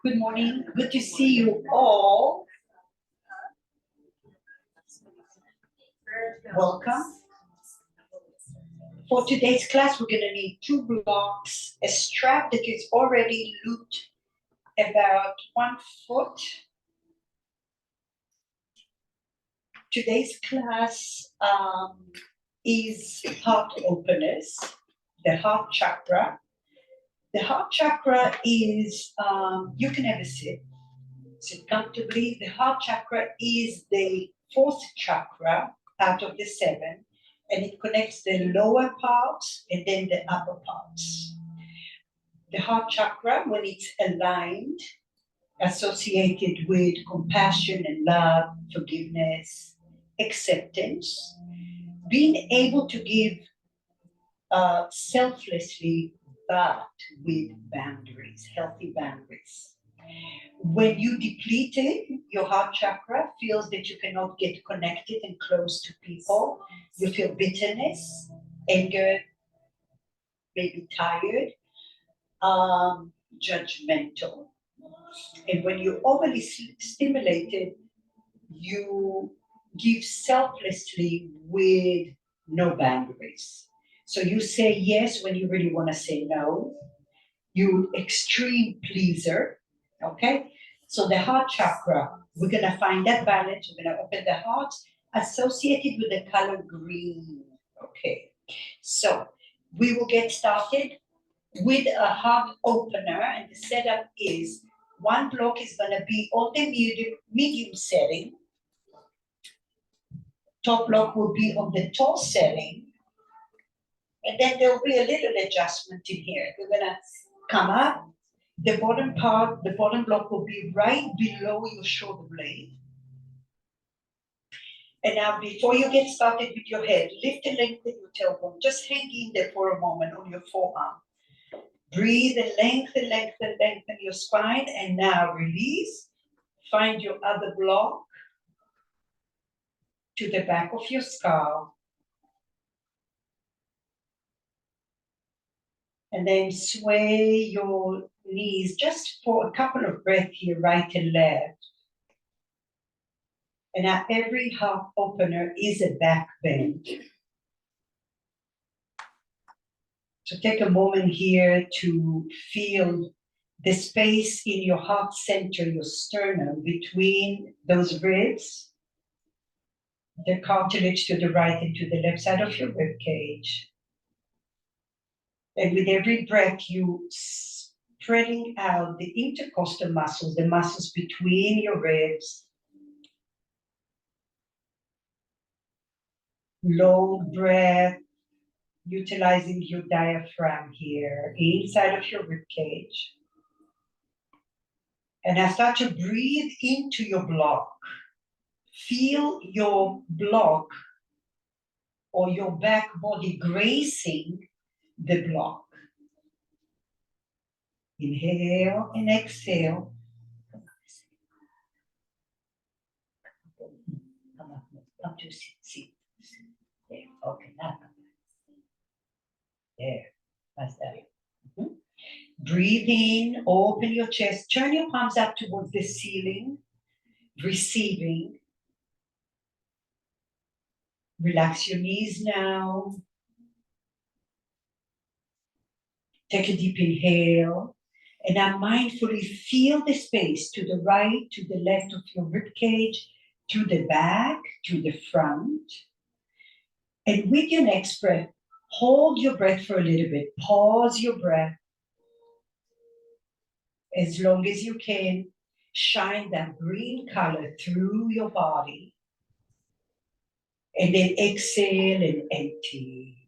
Good morning. Good to see you all. Welcome. For today's class, we're going to need 2 blocks, a strap that is already looped about 1 foot. Today's class is heart openers, the heart chakra. The heart chakra is, you can have a sit comfortably. The heart chakra is the 4th chakra out of the 7, and it connects the lower parts and then the upper parts. The heart chakra, when it's aligned, associated with compassion and love, forgiveness, acceptance, being able to give selflessly, but with boundaries, healthy boundaries. When you deplete it, your heart chakra feels that you cannot get connected and close to people. You feel bitterness, anger, maybe tired, judgmental. And when you're overly stimulated, you give selflessly with no boundaries. So you say yes when you really want to say no. You extreme pleaser, okay? So the heart chakra, we're going to find that balance. We're going to open the heart associated with the color green, okay? So we will get started with a heart opener, and the setup is 1 block is going to be on the medium setting. Top block will be on the tall setting, and then there will be a little adjustment in here. We're going to come up. The bottom part, the bottom block will be right below your shoulder blade. And now before you get started with your head, lift and lengthen your tailbone. Just hang in there for a moment on your forearm. Breathe and lengthen your spine. And now release. Find your other block to the back of your skull. And then sway your knees just for a couple of breaths here, right and left. And now every heart opener is a back bend. So take a moment here to feel the space in your heart center, your sternum, between those ribs, the cartilage to the right and to the left side of your rib cage. And with every breath, you spreading out the intercostal muscles, the muscles between your ribs. Long breath, utilizing your diaphragm here, inside of your rib cage. And now start to breathe into your block. Feel your block or your back body gracing the block. Inhale and exhale. Come to sit. There. Okay, now come. There. That's that. Mm-hmm. Breathe in, open your chest, turn your palms up towards the ceiling, receiving. Relax your knees now. Take a deep inhale. And now mindfully feel the space to the right, to the left of your rib cage, to the back, to the front. And with your next breath, hold your breath for a little bit. Pause your breath. As long as you can, shine that green color through your body. And then exhale and empty.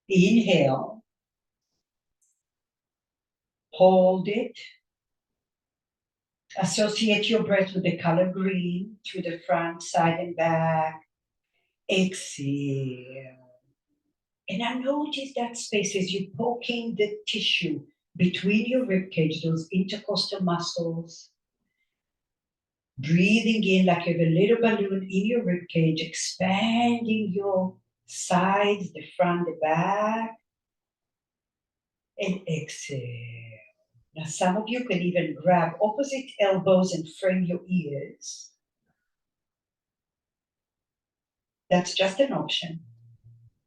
Inhale. Hold it. Associate your breath with the color green through the front, side, and back. Exhale. And now notice that space as you're poking the tissue between your ribcage, those intercostal muscles. Breathing in like you have a little balloon in your ribcage, expanding your sides, the front, the back. And exhale. Now Some of you can even grab opposite elbows and frame your ears. That's just an option.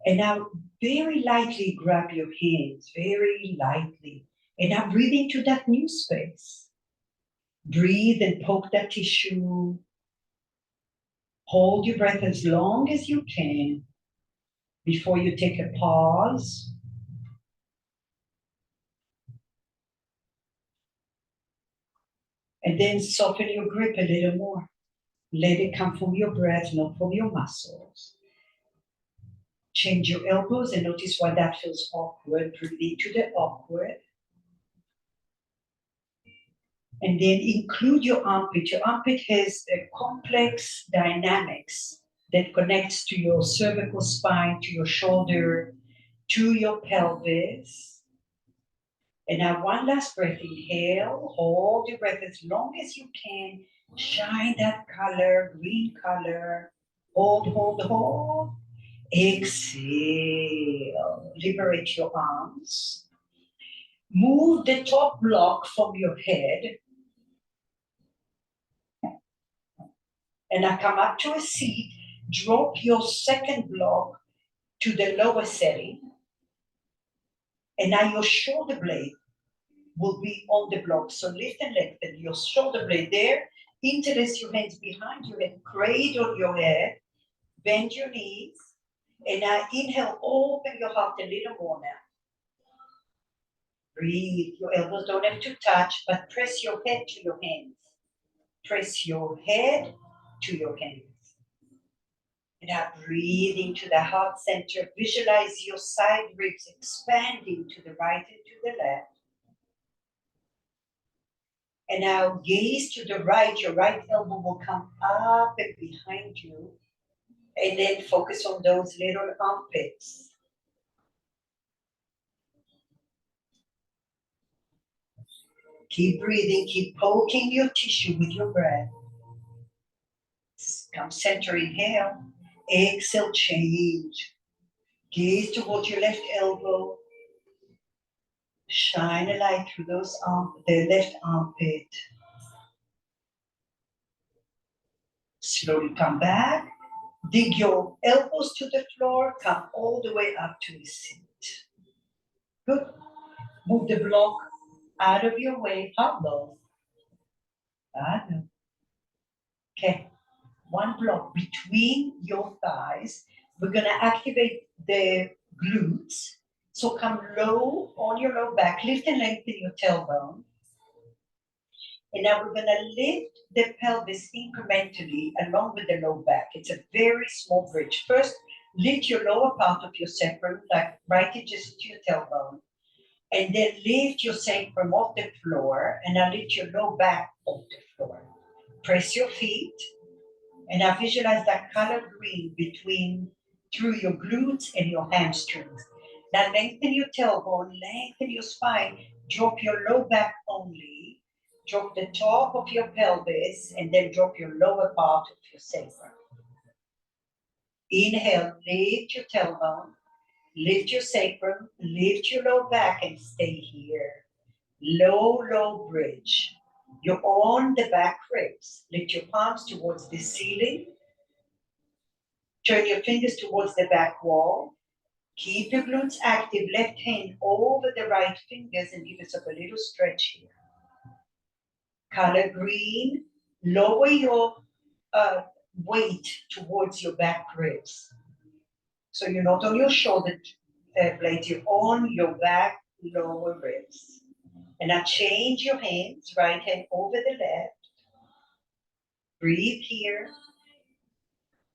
And now very lightly grab your hands, very lightly. And now breathe into that new space. Breathe and poke that tissue. Hold your breath as long as you can before you take a pause. And then soften your grip a little more. Let it come from your breath, not from your muscles. Change your elbows and notice why that feels awkward. Breathe into the awkward. And then include your armpit. Your armpit has a complex dynamics that connects to your cervical spine, to your shoulder, to your pelvis. And now one last breath. Inhale, hold your breath as long as you can. Shine that color, green color. Hold, hold, hold. Exhale. Liberate your arms. Move the top block from your head. And now come up to a seat. Drop your second block to the lower setting. And now your shoulder blade will be on the block. So lift and lengthen your shoulder blade there. Interlace your hands behind you and cradle your head. Bend your knees. And now inhale, open your heart a little more now. Breathe. Your elbows don't have to touch, but press your head to your hands. Press your head to your hands. And now breathe into the heart center. Visualize your side ribs expanding to the right and to the left. And now gaze to the right. Your right elbow will come up and behind you. And then focus on those little armpits. Keep breathing. Keep poking your tissue with your breath. Come center, inhale. Exhale, change. Gaze towards your left elbow. Shine a light through the left armpit. Slowly come back. Dig your elbows to the floor. Come all the way up to a seat. Good. Move the block out of your way. How low? Okay. One block between your thighs. We're going to activate the glutes. So come low on your low back. Lift and lengthen your tailbone. And now we're going to lift the pelvis incrementally along with the low back. It's a very small bridge. First, lift your lower part of your sacrum, like right just to your tailbone. And then lift your sacrum off the floor. And now lift your low back off the floor. Press your feet. And now visualize that color green through your glutes and your hamstrings. Now lengthen your tailbone, lengthen your spine. Drop your low back only. Drop the top of your pelvis and then drop your lower part of your sacrum. Inhale, lift your tailbone, lift your sacrum, lift your low back and stay here. Low, low bridge. You're on the back ribs. Lift your palms towards the ceiling. Turn your fingers towards the back wall. Keep your glutes active. Left hand over the right fingers and give yourself a little stretch here. Color green. Lower your weight towards your back ribs. So you're not on your shoulder blades, you're on your back lower ribs. And now change your hands, right hand over the left. Breathe here.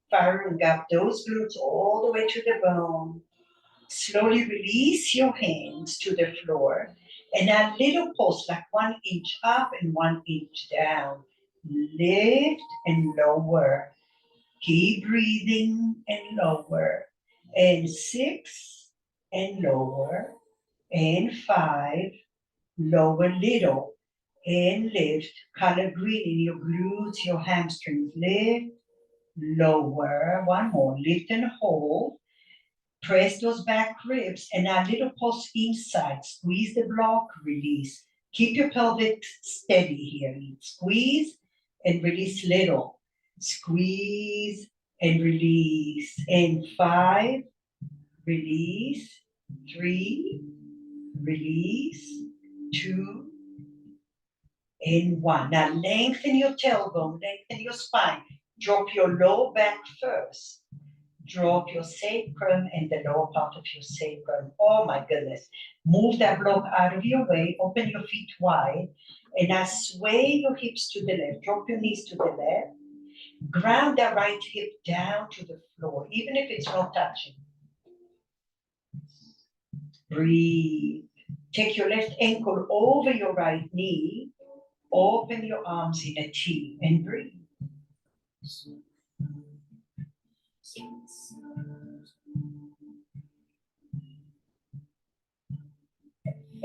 Firing up those glutes all the way to the bone. Slowly release your hands to the floor. And a little pulse, like 1 inch up and 1 inch down. Lift and lower. Keep breathing and lower. And 6 and lower. And 5, lower little. And lift. Color green in your glutes, your hamstrings. Lift, lower. One more. Lift and hold. Press those back ribs and a little pulse inside. Squeeze the block, release. Keep your pelvic steady here. Squeeze and release little. Squeeze and release. And 5, release. 3, release. 2, and 1. Now lengthen your tailbone, lengthen your spine. Drop your lower back first. Drop your sacrum and the lower part of your sacrum. Oh my goodness. Move that block out of your way. Open your feet wide. And now sway your hips to the left. Drop your knees to the left. Ground that right hip down to the floor, even if it's not touching. Breathe. Take your left ankle over your right knee. Open your arms in a T and breathe.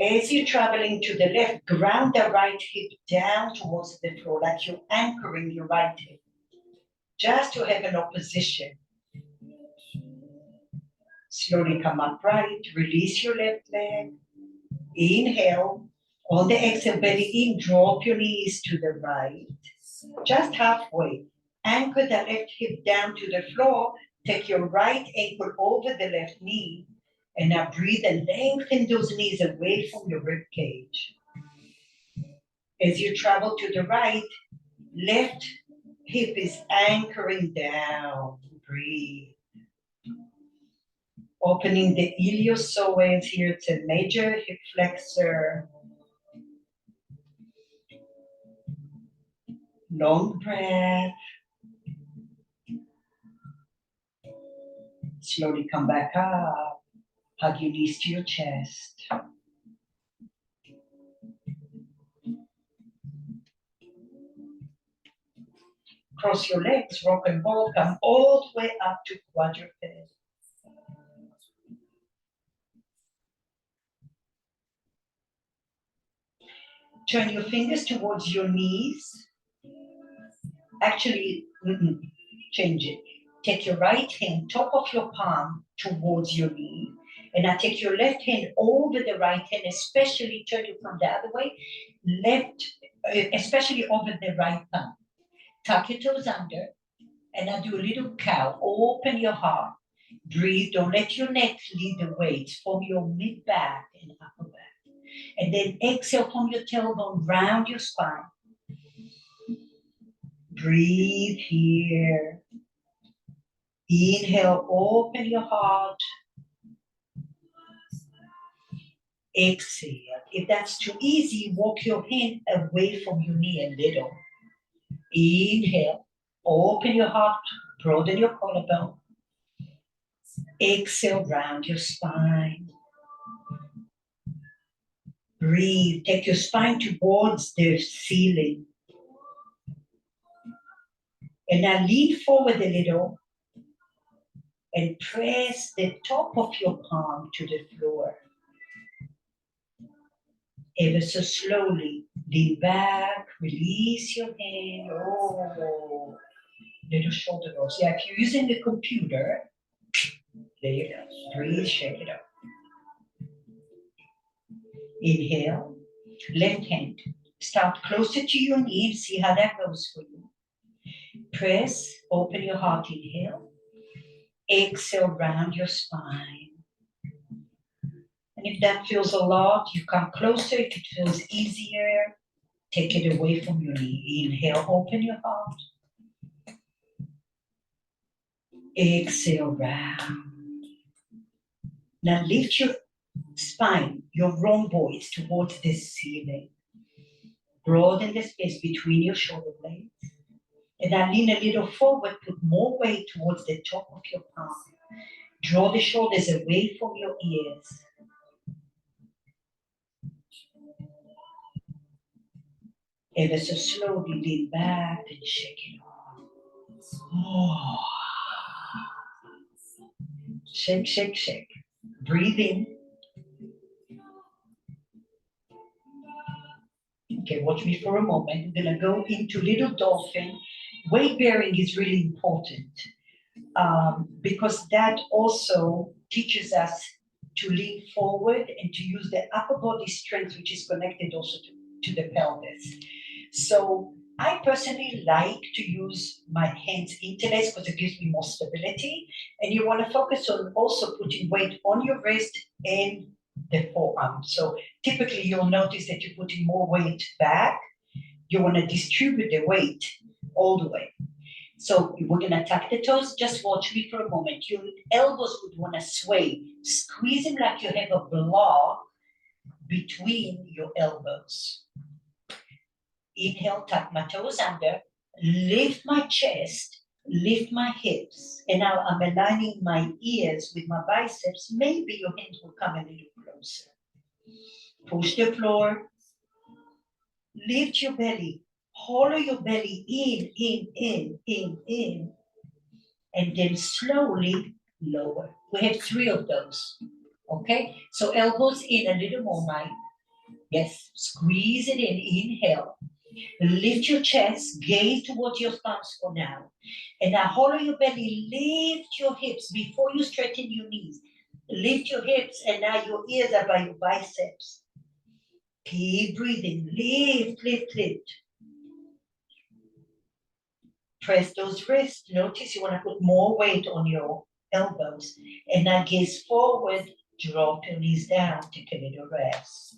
As you're traveling to the left, ground the right hip down towards the floor, like you're anchoring your right hip, just to have an opposition. Slowly come upright, release your left leg. Inhale. On the exhale, belly in, drop your knees to the right, just halfway. Anchor the left hip down to the floor. Take your right ankle over the left knee. And now breathe and lengthen those knees away from your rib cage. As you travel to the right, left hip is anchoring down. Breathe. Opening the iliopsoas here. It's a major hip flexor. Long breath. Slowly come back up. Hug your knees to your chest. Cross your legs, rock and roll, come all the way up to quadruped. Turn your fingers towards your knees. Actually, change it. Take your right hand, top of your palm, towards your knee. And now take your left hand over the right hand, especially turn it from the other way. Especially over the right thumb. Tuck your toes under. And now do a little cow. Open your heart. Breathe. Don't let your neck lead the weight. From your mid-back and upper back. And then exhale from your tailbone, round your spine. Breathe here. Inhale, open your heart. Exhale. If that's too easy, walk your hand away from your knee a little. Inhale, open your heart, broaden your collarbone. Exhale, round your spine. Breathe, take your spine towards the ceiling. And now lean forward a little and press the top of your palm to the floor. Ever so slowly, lean back, release your hand. Oh, little shoulder rolls. Yeah, if you're using the computer, there you go. Breathe, shake it up. Inhale, left hand. Start closer to your knee. See how that goes for you. Press, open your heart, inhale. Exhale, round your spine. And if that feels a lot, you come closer. If it feels easier, take it away from your knee. Inhale, open your heart. Exhale, round. Now lift your spine, your rhomboids towards the ceiling. Broaden the space between your shoulder blades. And now lean a little forward, put more weight towards the top of your palm. Draw the shoulders away from your ears. Ever so slowly lean back and shake it off. Oh. Shake, shake, shake. Breathe in. Okay, watch me for a moment. I'm gonna go into little dolphin. Weight bearing is really important because that also teaches us to lean forward and to use the upper body strength, which is connected also to to the pelvis. So I personally like to use my hands interlaced because it gives me more stability. And you want to focus on also putting weight on your wrist and the forearm. So typically you'll notice that you're putting more weight back. You want to distribute the weight all the way. So we're going to tuck the toes. Just watch me for a moment. Your elbows would want to sway. Squeeze them like you have a block between your elbows. Inhale, tuck my toes under, lift my chest, lift my hips. And now I'm aligning my ears with my biceps. Maybe your hands will come a little closer. Push the floor. Lift your belly. Hollow your belly in. And then slowly lower. We have 3 of those. Okay? So elbows in a little more, Mike. Yes. Squeeze it in. Inhale. Lift your chest, gaze towards your thumbs for now. And now hollow your belly, lift your hips before you straighten your knees. Lift your hips, and now your ears are by your biceps. Keep breathing, lift. Press those wrists. Notice you want to put more weight on your elbows. And now gaze forward, drop your knees down, take a little rest.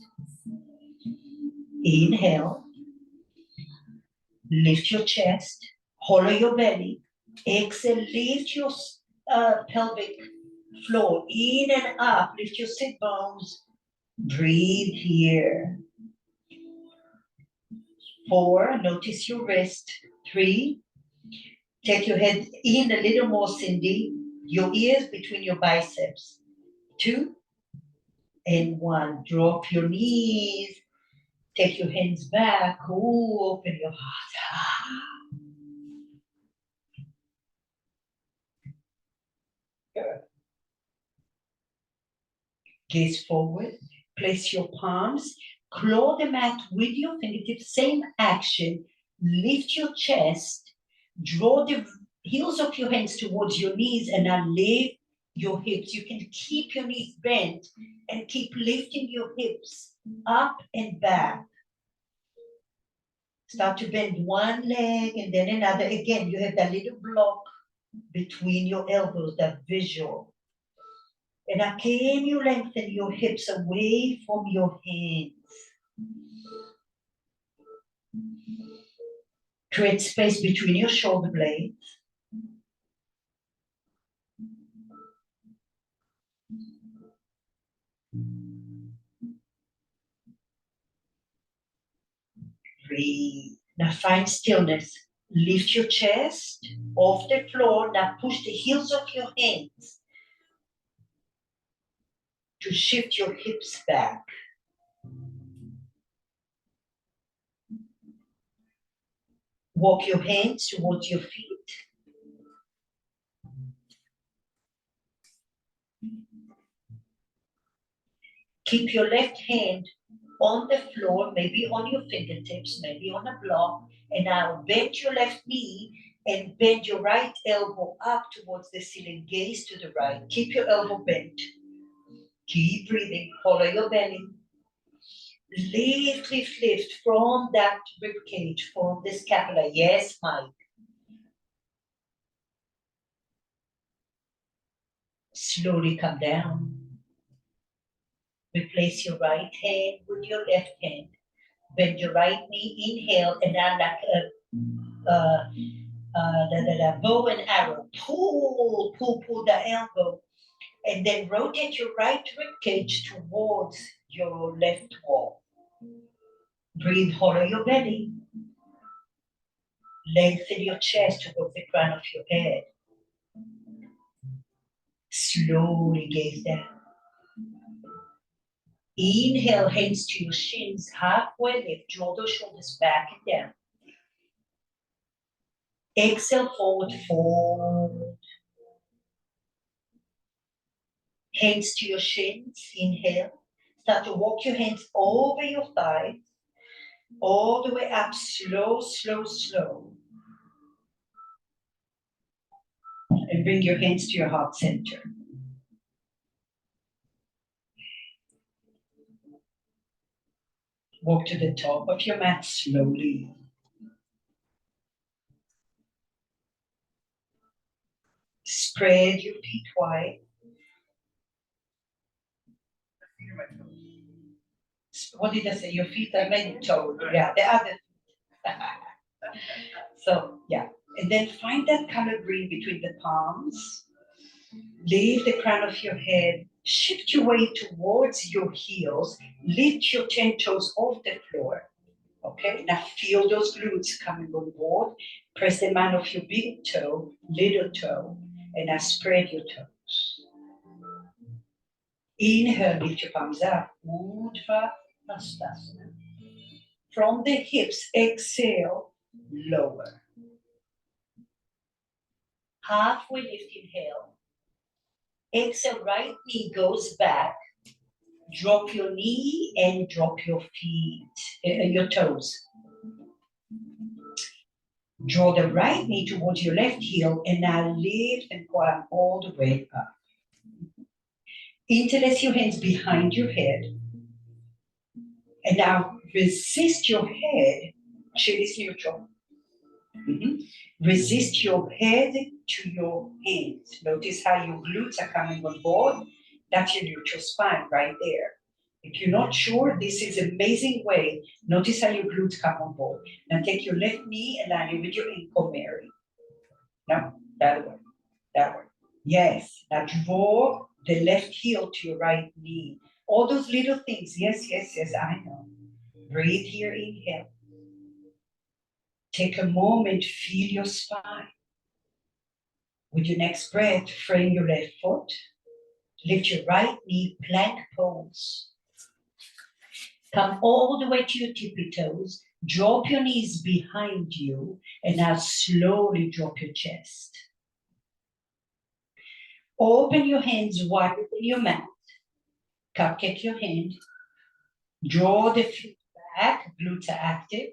Inhale. Lift your chest, hollow your belly. Exhale, lift your pelvic floor in and up. Lift your sit bones. Breathe here. 4, notice your wrist. 3, take your head in a little more, Cindy. Your ears between your biceps. 2 and 1. Drop your knees. Take your hands back. Ooh, open your heart. Good. Gaze forward. Place your palms. Claw the mat with your fingertips. Same action. Lift your chest. Draw the heels of your hands towards your knees and now lift your hips. You can keep your knees bent and keep lifting your hips up and back. Start to bend one leg and then another. Again, you have that little block between your elbows, that visual. And now can you lengthen your hips away from your hands? Create space between your shoulder blades. Breathe. Now find stillness. Lift your chest off the floor. Now push the heels of your hands to shift your hips back. Walk your hands towards your feet. Keep your left hand on the floor, maybe on your fingertips, maybe on a block. And now bend your left knee and bend your right elbow up towards the ceiling. Gaze to the right. Keep your elbow bent. Keep breathing. Follow your belly. Lift from that rib cage, from the scapula. Yes, Mike. Slowly come down. Replace your right hand with your left hand. Bend your right knee. Inhale, and now like a bow and arrow. Pull the elbow. And then rotate your right rib cage towards your left wall. Breathe, hollow your belly. Lengthen your chest towards the crown of your head. Slowly gaze down. Inhale, hands to your shins, halfway lift, draw those shoulders back and down. Exhale, forward, fold. Hands to your shins, inhale. Start to walk your hands over your thighs, all the way up, slow. And bring your hands to your heart center. Walk to the top of your mat slowly. Spread your feet wide. What did I say? Your feet are made toe. Yeah, the other. So, yeah. And then find that color green between the palms. Leave the crown of your head. Shift your weight towards your heels. Lift your 10 toes off the floor. Okay, now feel those glutes coming on board. Press the man of your big toe, little toe, and now spread your toes. Inhale, lift your palms up. Urdhva Hastasana. From the hips, exhale, lower. Halfway lift, inhale. Exhale, right knee goes back. Drop your knee and drop your feet, your toes. Draw the right knee towards your left heel and now lift and climb all the way up. Interlace your hands behind your head. And now resist your head. Chin is neutral. Resist your head to your hands. Notice how your glutes are coming on board. That's your neutral spine right there. If you're not sure, this is an amazing way. Notice how your glutes come on board. Now take your left knee and line it with your ankle, Mary. No, that way. That way. Yes. Now draw the left heel to your right knee. All those little things. Yes, yes, yes, I know. Breathe here, inhale. Take a moment, feel your spine. With your next breath, frame your left foot. Lift your right knee, plank pose. Come all the way to your tippy toes. Drop your knees behind you, and now slowly drop your chest. Open your hands wide in your mat. Cupcake your hand. Draw the feet back, glutes are active.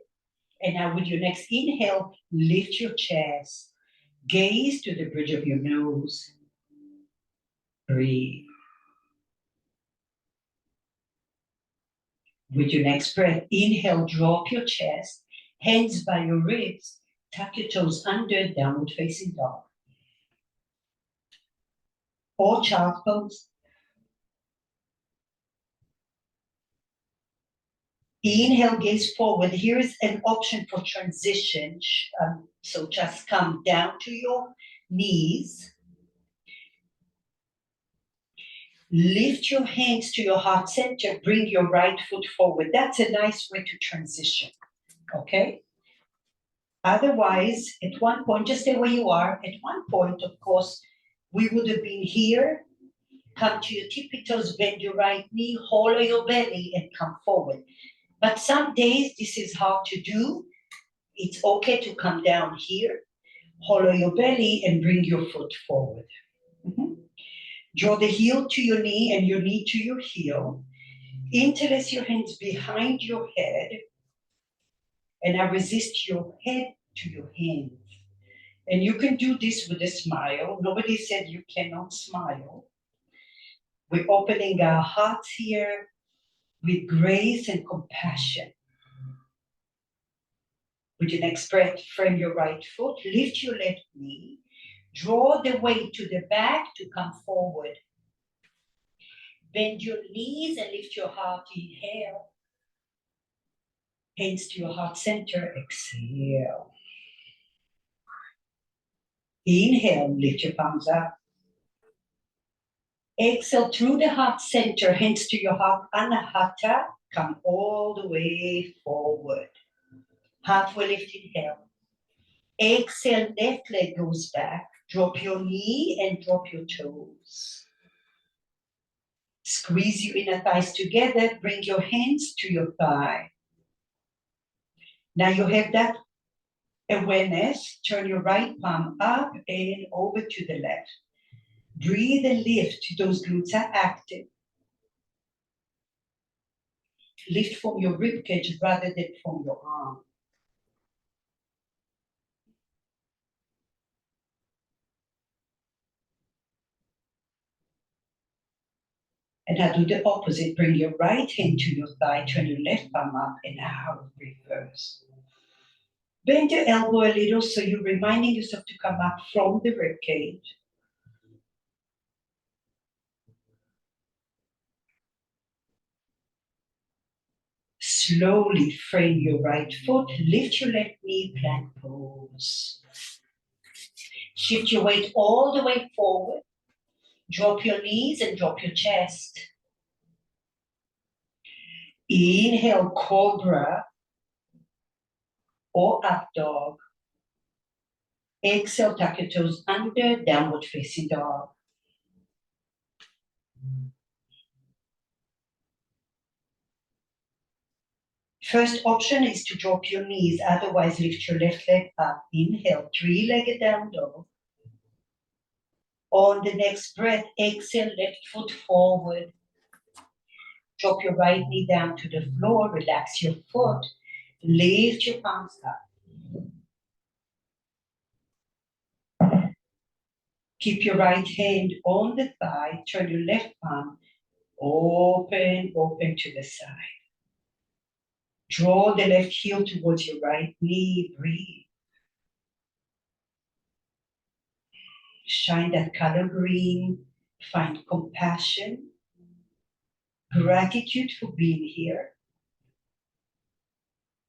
And now with your next inhale, lift your chest. Gaze to the bridge of your nose. Breathe. With your next breath, inhale, drop your chest, hands by your ribs, tuck your toes under, downward facing dog. Or child pose. Inhale, gaze forward. Here is an option for transition. So just come down to your knees. Lift your hands to your heart center. Bring your right foot forward. That's a nice way to transition. Okay? Otherwise, at one point, just stay where you are. At one point, of course, we would have been here. Come to your tippy toes, bend your right knee, hollow your belly, and come forward. But some days this is hard to do. It's okay to come down here, hollow your belly, and bring your foot forward. Draw the heel to your knee and your knee to your heel. Interlace your hands behind your head, and I resist your head to your hands. And you can do this with a smile. Nobody said you cannot smile. We're opening our hearts here with grace and compassion. With your next breath, frame your right foot, lift your left knee, draw the weight to the back to come forward. Bend your knees and lift your heart, inhale. Hands to your heart center, exhale. Inhale, lift your palms up. Exhale through the heart center, hands to your heart, anahata, come all the way forward. Halfway lift, inhale. Exhale, left leg goes back. Drop your knee and drop your toes. Squeeze your inner thighs together. Bring your hands to your thigh. Now you have that awareness. Turn your right palm up and over to the left. Breathe and lift. Those glutes are active. Lift from your ribcage rather than from your arm. And now do the opposite. Bring your right hand to your thigh, turn your left palm up, and now reverse. Bend your elbow a little so you're reminding yourself to come up from the rib cage. Slowly frame your right foot, lift your left knee, plank pose. Shift your weight all the way forward. Drop your knees and drop your chest. Inhale, cobra or up dog. Exhale, tuck your toes under, downward facing dog. First option is to drop your knees, otherwise lift your left leg up. Inhale, three-legged down dog. On the next breath, exhale, left foot forward. Drop your right knee down to the floor, relax your foot, lift your palms up. Keep your right hand on the thigh, turn your left palm, open to the side. Draw the left heel towards your right knee, breathe. Shine that color green, find compassion, gratitude for being here.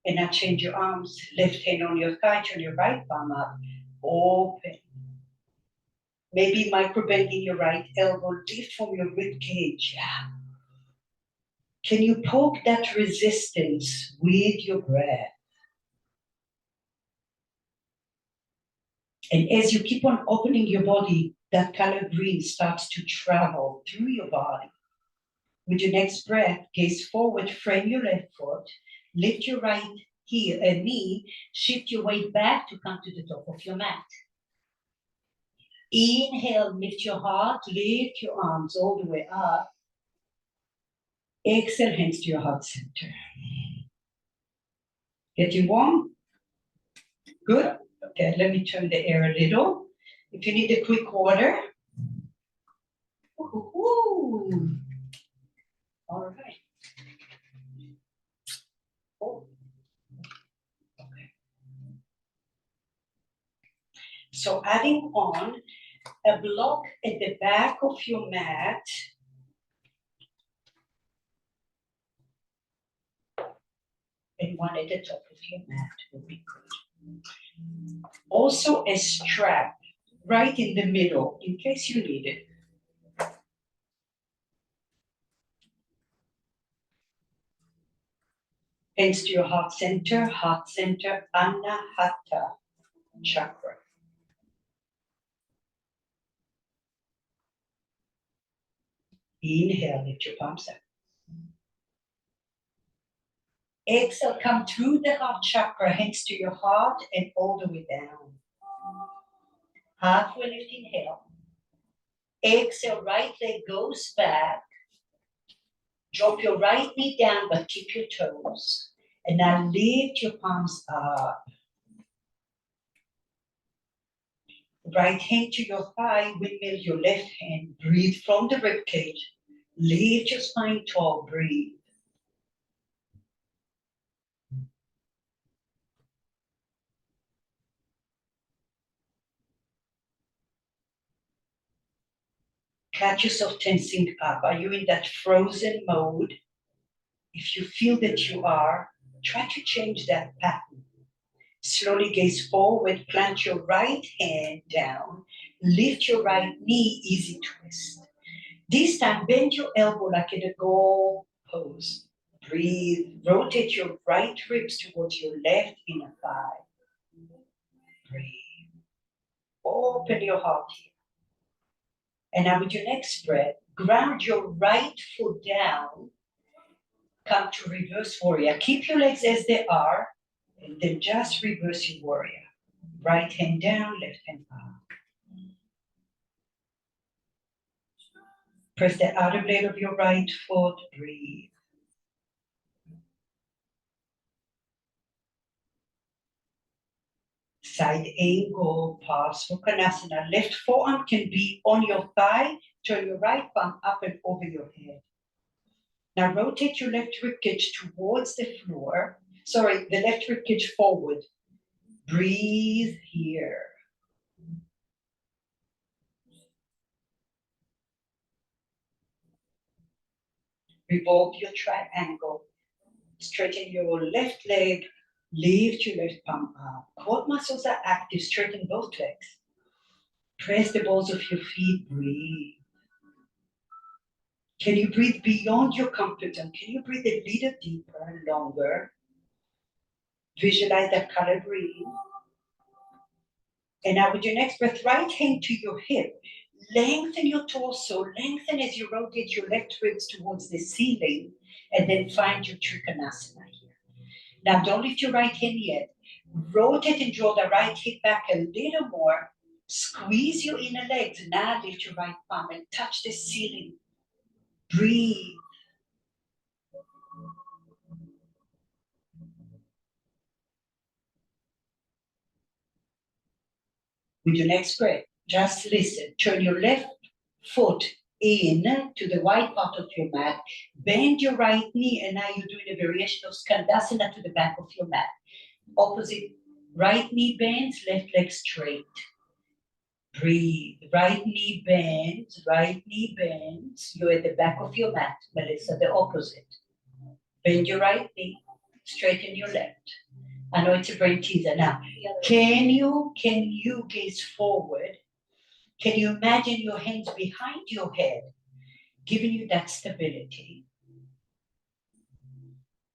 And now change your arms, left hand on your thigh, turn your right palm up, open. Maybe micro-bending your right elbow, lift from your rib cage. Yeah. Can you poke that resistance with your breath? And as you keep on opening your body, that color green starts to travel through your body. With your next breath, gaze forward, frame your left foot, lift your right heel and knee, shift your weight back to come to the top of your mat. Inhale, lift your heart, lift your arms all the way up. Exhale, hands to your heart center. Getting warm? Good. Okay, let me turn the air a little. If you need a quick water. Ooh. All right. Oh. Okay. So adding on a block at the back of your mat. And one at the top of your mat would be good. Also a strap right in the middle in case you need it. Hands to your heart center, Anahata Chakra. Inhale, lift your palms up. Exhale, come through the heart chakra, hands to your heart and all the way down. Halfway lift, inhale. Exhale, right leg goes back. Drop your right knee down, but keep your toes. And now lift your palms up. Right hand to your thigh, windmill your left hand. Breathe from the rib cage. Lift your spine tall, breathe. Catch yourself tensing up. Are you in that frozen mode? If you feel that you are, try to change that pattern. Slowly gaze forward, plant your right hand down, lift your right knee, easy twist. This time, bend your elbow like in a goal pose. Breathe, rotate your right ribs towards your left inner thigh. Breathe, open your heart here. And now with your next breath, ground your right foot down, come to reverse warrior. Keep your legs as they are, and then just reverse your warrior. Right hand down, left hand up. Press the outer blade of your right foot, breathe. Side angle, pause for Konasana. Left forearm can be on your thigh, turn your right palm up and over your head. Now rotate your left ribcage towards the floor. Sorry, the left ribcage forward. Breathe here. Revolve your triangle. Straighten your left leg. Lift your left palm up. Quad muscles are active. Straighten both legs. Press the balls of your feet. Breathe. Can you breathe beyond your comfort zone? Can you breathe a little deeper, longer? Visualize that color green. And now with your next breath, right hand to your hip. Lengthen your torso. Lengthen as you rotate your left ribs towards the ceiling. And then find your Trikonasana here. Now don't lift your right hand yet. Rotate and draw the right hip back a little more. Squeeze your inner legs. Now lift your right palm and touch the ceiling. Breathe. With your next breath, just listen. Turn your left foot in to the wide part of your mat. Bend your right knee, and now you're doing a variation of Skandasana to the back of your mat. Opposite, right knee bends, left leg straight. Breathe. Right knee bends, right knee bends. You're at the back of your mat, Melissa, the opposite. Bend your right knee, straighten your left. I know it's a brain teaser. Now, can you gaze forward? Can you imagine your hands behind your head, giving you that stability?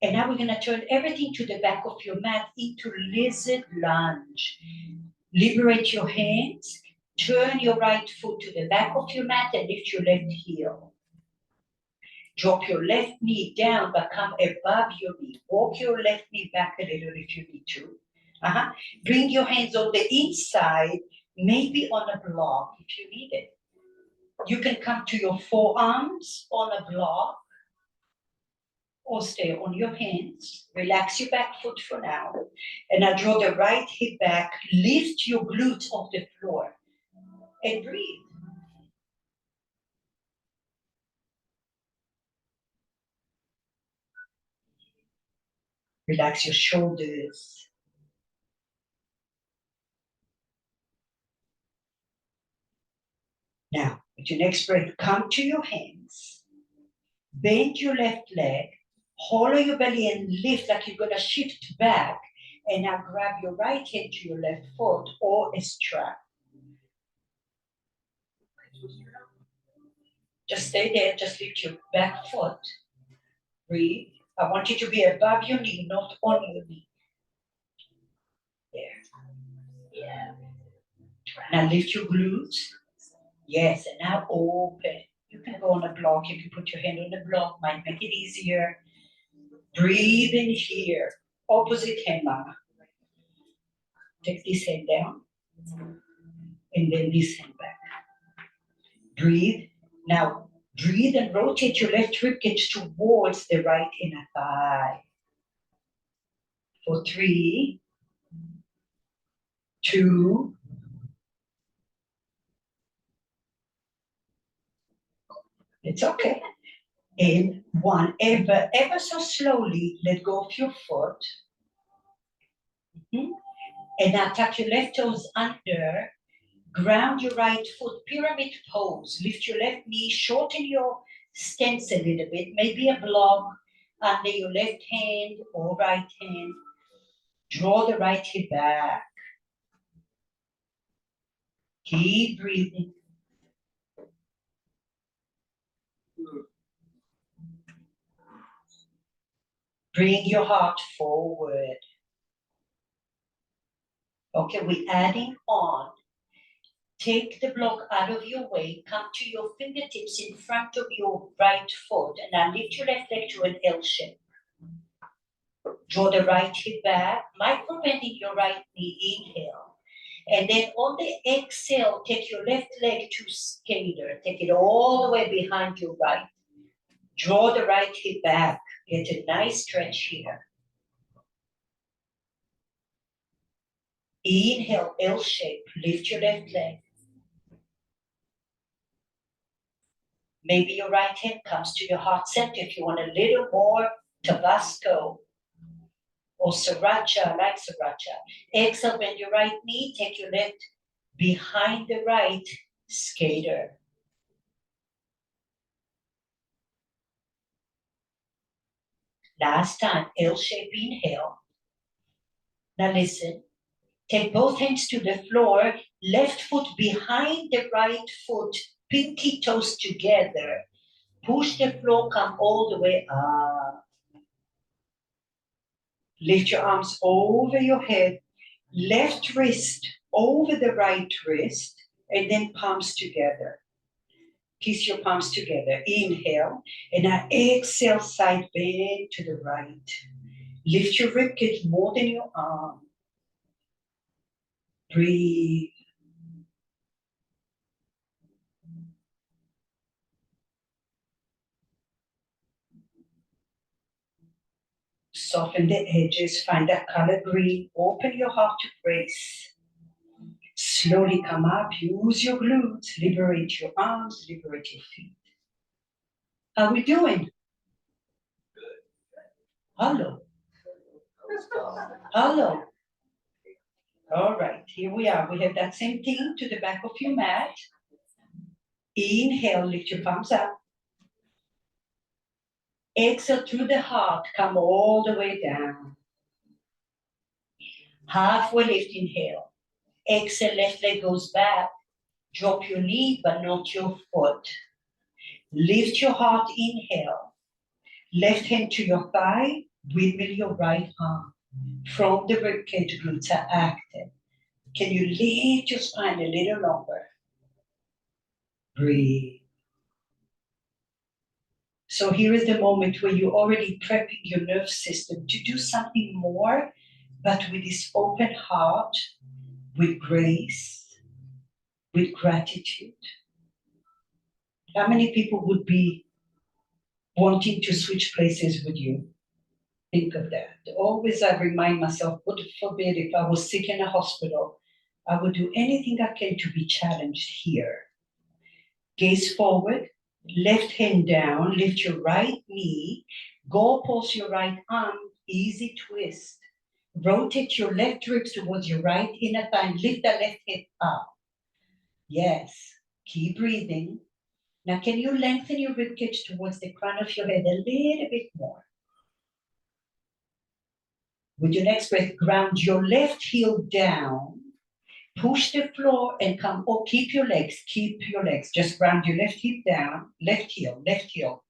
And now we're going to turn everything to the back of your mat into lizard lunge. Liberate your hands. Turn your right foot to the back of your mat and lift your left heel. Drop your left knee down, but come above your knee. Walk your left knee back a little if you need to. Bring your hands on the inside, maybe on a block if you need it. You can come to your forearms on a block or stay on your hands. Relax your back foot for now. And now draw the right hip back. Lift your glutes off the floor and breathe. Relax your shoulders. Now, with your next breath, come to your hands. Bend your left leg. Hollow your belly and lift like you're going to shift back. And now grab your right hand to your left foot or a strap. Just stay there. Just lift your back foot. Breathe. I want you to be above your knee, not on your knee. There. Yeah. Now lift your glutes. Yes, and now open. You can go on a block. You can put your hand on the block. Might make it easier. Breathe in here. Opposite hand, Mama. Take this hand down. And then this hand back. Breathe. Now, breathe and rotate your left ribcage towards the right inner thigh. For 3, 2, it's okay. And 1, ever so slowly, let go of your foot. And now tuck your left toes under. Ground your right foot, pyramid pose. Lift your left knee, shorten your stance a little bit. Maybe a block under your left hand or right hand. Draw the right hip back. Keep breathing. Bring your heart forward. Okay, we're adding on. Take the block out of your way. Come to your fingertips in front of your right foot. And now lift your left leg to an L shape. Draw the right hip back. Micro bending your right knee. Inhale. And then on the exhale, take your left leg to skater. Take it all the way behind your right. Draw the right hip back. Get a nice stretch here. Inhale, L shape. Lift your left leg. Maybe your right hand comes to your heart center if you want a little more Tabasco or Sriracha. I like Sriracha. Exhale, bend your right knee, take your left behind the right, skater. Last time, L-shape inhale. Now listen, take both hands to the floor, left foot behind the right foot, pinky toes together. Push the floor, come all the way up. Lift your arms over your head, left wrist over the right wrist, and then palms together. Kiss your palms together. Inhale, and now exhale, side bend to the right. Lift your ribcage more than your arm. Breathe. Soften the edges, find that color green. Open your heart to grace. Slowly come up, use your glutes, liberate your arms, liberate your feet. How are we doing? Hello. Hello. All right, here we are. We have that same thing to the back of your mat. Inhale, lift your palms up. Exhale through the heart, come all the way down. Halfway lift, inhale. Exhale, left leg goes back. Drop your knee, but not your foot. Lift your heart, inhale. Left hand to your thigh, windmill your right arm. From the ribcage, glutes are active. Can you lift your spine a little longer? Breathe. So here is the moment where you're already prepping your nervous system to do something more, but with this open heart, with grace, with gratitude. How many people would be wanting to switch places with you? Think of that. Always I remind myself, God forbid, if I was sick in a hospital, I would do anything I can to be challenged here. Gaze forward, left hand down, lift your right knee, go pulse your right arm, easy twist. Rotate your left ribs towards your right inner thigh, and lift the left hip up. Yes, keep breathing. Now can you lengthen your ribcage towards the crown of your head a little bit more? With your next breath, ground your left heel down, push the floor and come, or keep your legs. Just ground your left hip down, left heel.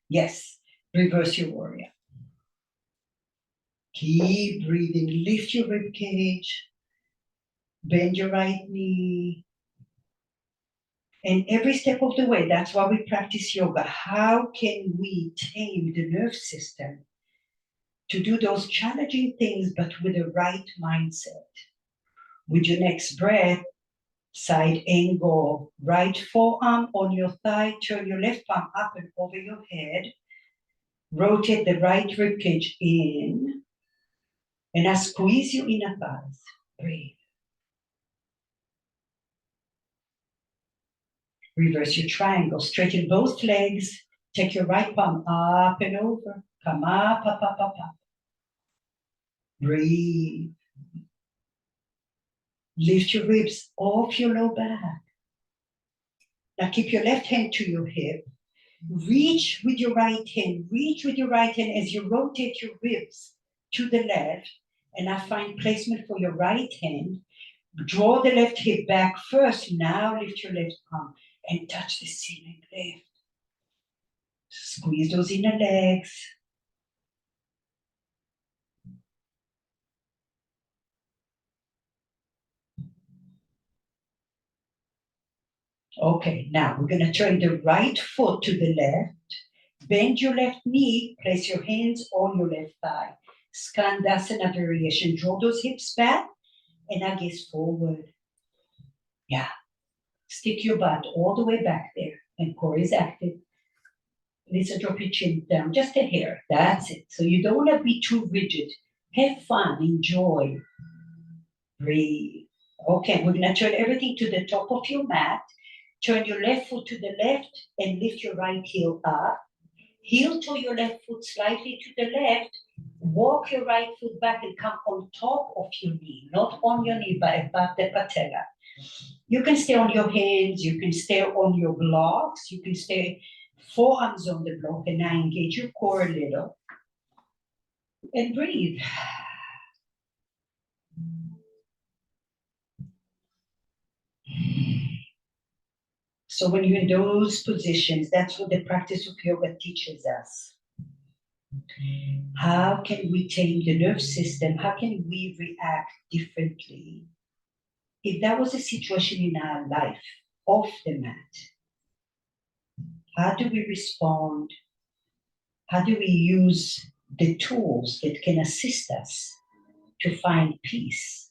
Yes, reverse your warrior. Keep breathing, lift your rib cage, bend your right knee. And every step of the way, that's why we practice yoga. How can we tame the nervous system to do those challenging things, but with the right mindset? With your next breath, side angle, right forearm on your thigh, turn your left palm up and over your head. Rotate the right ribcage in, and I squeeze your inner thighs. Breathe. Reverse your triangle. Straighten both legs. Take your right palm up and over. Come up, up, up, up, up. Breathe. Lift your ribs off your low back. Now keep your left hand to your hip. Reach with your right hand as you rotate your ribs to the left, and I find placement for your right hand. Draw the left hip back first. Now lift your left arm and touch the ceiling. Lift. Squeeze those inner legs. Okay, now we're going to turn the right foot to the left. Bend your left knee, place your hands on your left thigh. Skandasana variation. Draw those hips back and now gaze forward. Yeah. Stick your butt all the way back there. And core is active. Lisa, drop your chin down just a hair. That's it. So you don't want to be too rigid. Have fun. Enjoy. Breathe. Okay, we're going to turn everything to the top of your mat. Turn your left foot to the left and lift your right heel up. Heel to your left foot slightly to the left. Walk your right foot back and come on top of your knee, not on your knee, but above the patella. You can stay on your hands, you can stay on your blocks, you can stay forearms on the block, and now engage your core a little. And breathe. So when you're in those positions, that's what the practice of yoga teaches us. How can we tame the nervous system? How can we react differently? If that was a situation in our life, off the mat, how do we respond? How do we use the tools that can assist us to find peace?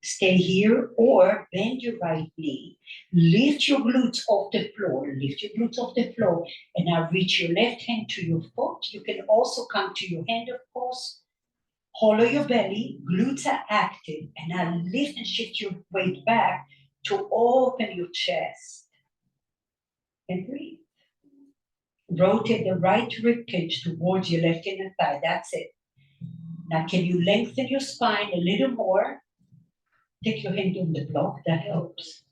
Stay here or bend your right knee. Lift your glutes off the floor. Lift your glutes off the floor. And now reach your left hand to your foot. You can also come to your hand, of course. Hollow your belly. Glutes are active. And now lift and shift your weight back to open your chest. And breathe. Rotate the right rib cage towards your left inner thigh. That's it. Now, can you lengthen your spine a little more? Take your hand on the block. That helps.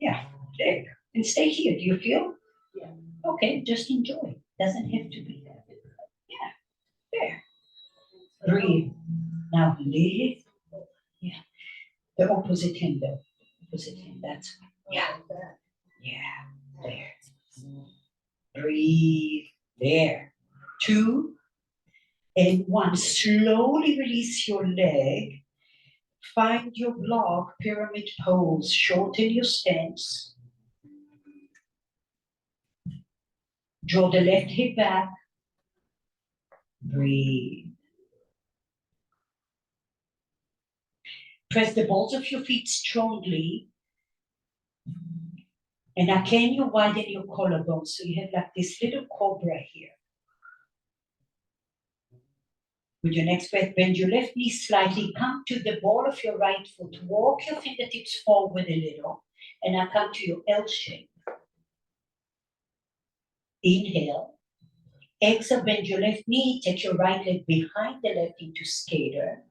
Yeah, there. And stay here. Do you feel? Yeah. Okay, just enjoy. Doesn't have to be there. Yeah, there. Breathe. Now lift. Yeah. The opposite hand though. Opposite hand. That's yeah. Yeah. There. Breathe. There. 2 and 1. Slowly release your leg. Find your block, pyramid pose. Shorten your stance. Draw the left hip back. Breathe. Press the balls of your feet strongly. And now can you widen your collarbone so you have like this little cobra here. With your next breath, bend your left knee slightly. Come to the ball of your right foot. Walk your fingertips forward a little. And now come to your L shape. Inhale. Exhale, bend your left knee. Take your right leg behind the left into skater.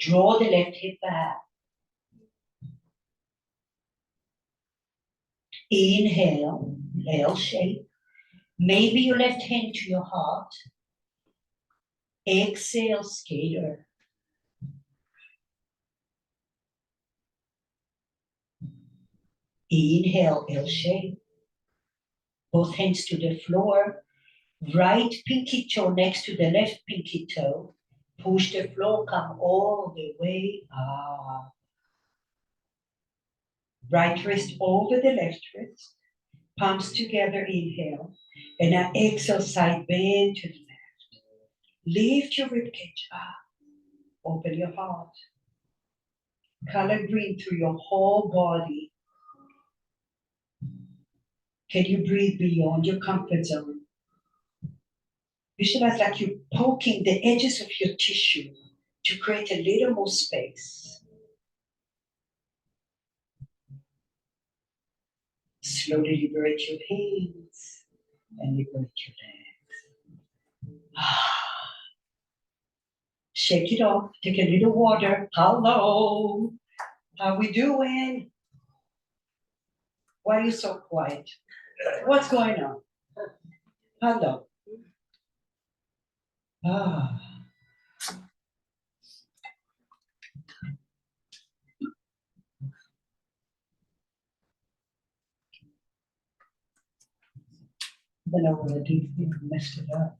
Draw the left hip back. Inhale, L shape. Maybe your left hand to your heart. Exhale, skater. Inhale, L shape. Both hands to the floor. Right pinky toe next to the left pinky toe. Push the floor, come all the way up. Right wrist over the left wrist. Palms together, inhale. And now exhale, side bend to the left. Lift your ribcage up. Open your heart. Color green through your whole body. Can you breathe beyond your comfort zone? Visualize like you're poking the edges of your tissue to create a little more space. Slowly liberate your hands and liberate your legs. Shake it off. Take a little water. Hello. How we doing? Why are you so quiet? What's going on? Hello. Then I would have messed it up.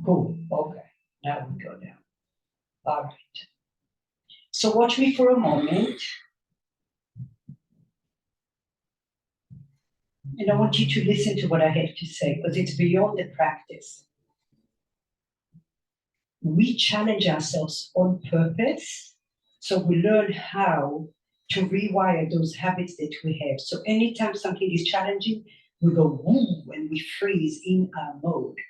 Cool. Okay. Now we go down. All right. So watch me for a moment. And I want you to listen to what I have to say because it's beyond the practice. We challenge ourselves on purpose, so we learn how to rewire those habits that we have. So anytime something is challenging, we go woo and we freeze in our mode.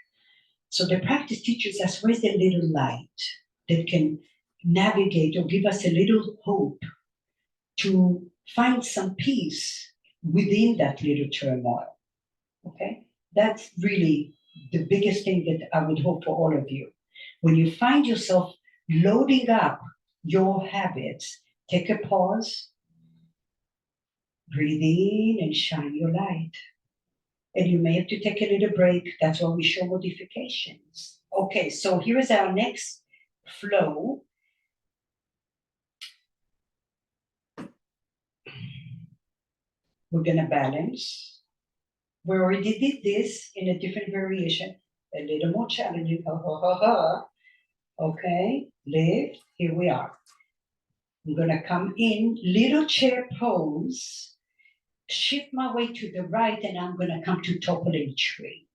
So the practice teaches us where's the little light that can navigate or give us a little hope to find some peace within that little turmoil. Okay? That's really the biggest thing that I would hope for all of you. When you find yourself loading up your habits, take a pause, breathe in and shine your light. And you may have to take a little break. That's why we show modifications. Okay, so here is our next flow. We're going to balance. We already did this in a different variation, a little more challenging. Okay, lift. Here we are. I'm going to come in, little chair pose, shift my way to the right, and I'm going to come to toppling tree.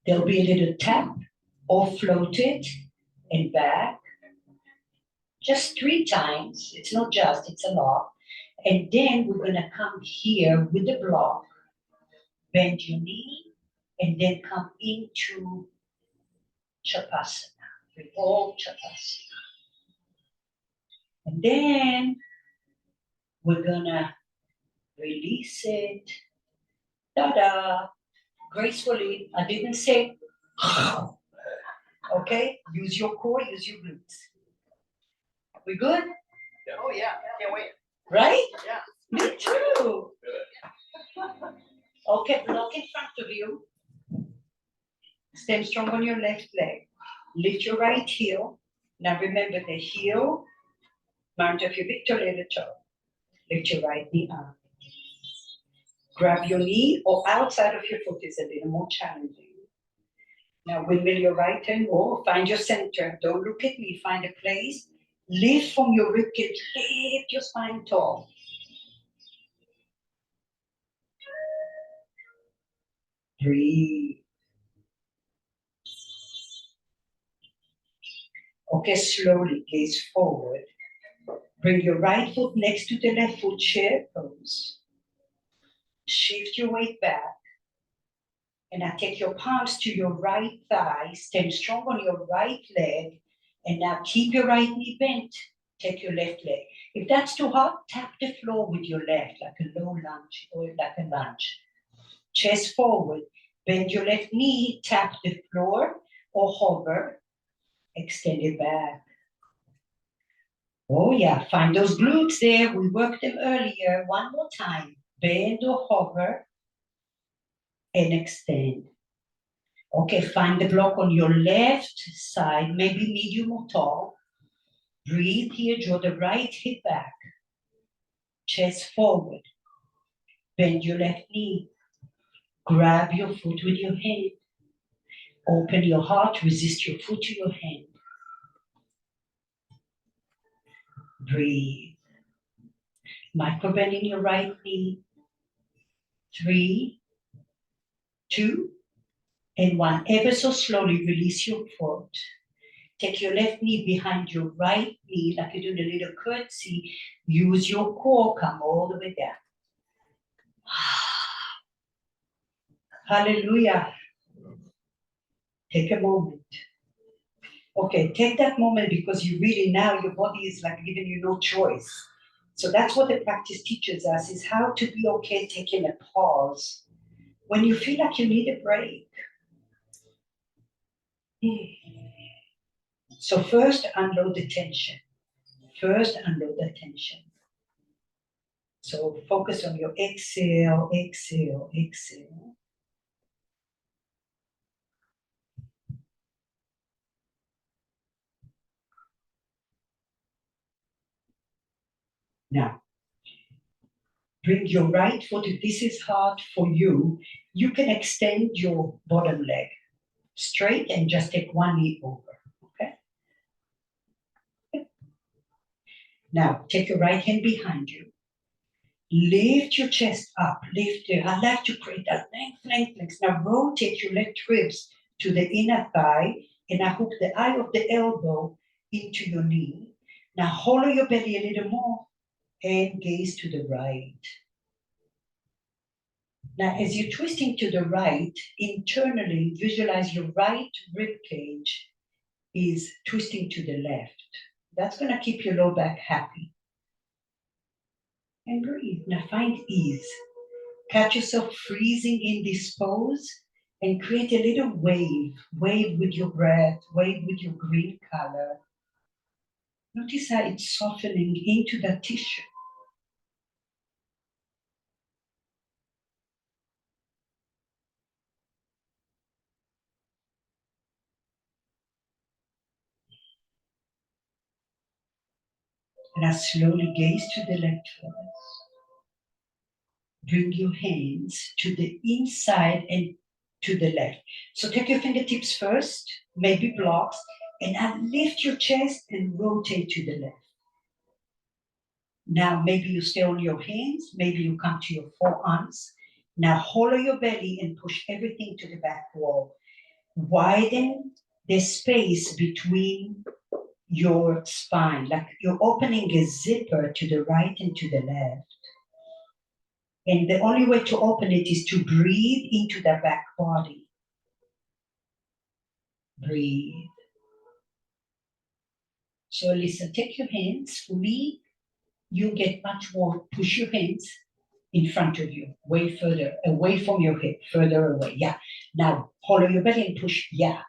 There'll be a little tap or float it and back. Just 3 times. It's not just, it's a lot. And then we're going to come here with the block, bend your knee, and then come into Shavasana, revolve Shavasana. And then we're going to release it. Ta-da! Gracefully. I didn't say, okay? Use your core, use your glutes. We good? Yeah. Oh yeah, can't wait. Right? Yeah. Me too. Okay, block in front of you. Stand strong on your left leg. Lift your right heel. Now remember the heel, mount of your big toe, little toe. Lift your right knee up. Grab your knee or outside of your foot is a little more challenging. Now windmill your right hand or find your center. Don't look at me, find a place. Lift from your ribcage, lift your spine tall. Breathe. Okay, slowly gaze forward. Bring your right foot next to the left foot, chair pose. Shift your weight back. And now take your palms to your right thigh. Stand strong on your right leg. And now keep your right knee bent. Take your left leg. If that's too hard, tap the floor with your left, like a low lunge or like a lunge. Chest forward. Bend your left knee, tap the floor or hover. Extend it back. Oh yeah, find those glutes there. We worked them earlier. One more time. Bend or hover and extend. Okay, find the block on your left side, maybe medium or tall. Breathe here, draw the right hip back. Chest forward. Bend your left knee. Grab your foot with your hand. Open your heart, resist your foot to your hand. Breathe. Micro bend in your right knee. 3, 2, and 1. Ever so slowly release your foot. Take your left knee behind your right knee, like you're doing a little curtsy. Use your core, come all the way down. Hallelujah. Take a moment. Okay, take that moment because you really now, your body is like giving you no choice. So that's what the practice teaches us, is how to be okay taking a pause when you feel like you need a break. So first, unload the tension. First, unload the tension. So focus on your exhale, exhale, exhale. Now, bring your right foot. If this is hard for you, you can extend your bottom leg straight and just take one knee over, okay? Now, take your right hand behind you. Lift your chest up, lift it. I like to create that length. Now rotate your left ribs to the inner thigh, and I hook the eye of the elbow into your knee. Now hollow your belly a little more and gaze to the right. Now, as you're twisting to the right, internally visualize your right rib cage is twisting to the left. That's going to keep your low back happy. And breathe. Now find ease. Catch yourself freezing in this pose and create a little wave. Wave with your breath, wave with your green color. Notice how it's softening into the tissue. And now slowly gaze to the left first. Bring your hands to the inside and to the left. So take your fingertips first, maybe blocks, and now lift your chest and rotate to the left. Now maybe you stay on your hands, maybe you come to your forearms. Now hollow your belly and push everything to the back wall. Widen the space between your spine, like you're opening a zipper to the right and to the left. And the only way to open it is to breathe into the back body. Breathe. So listen, take your hands fully. You get much more, push your hands in front of you, way further, away from your hip, further away. Yeah. Now hollow your belly and push. Yeah.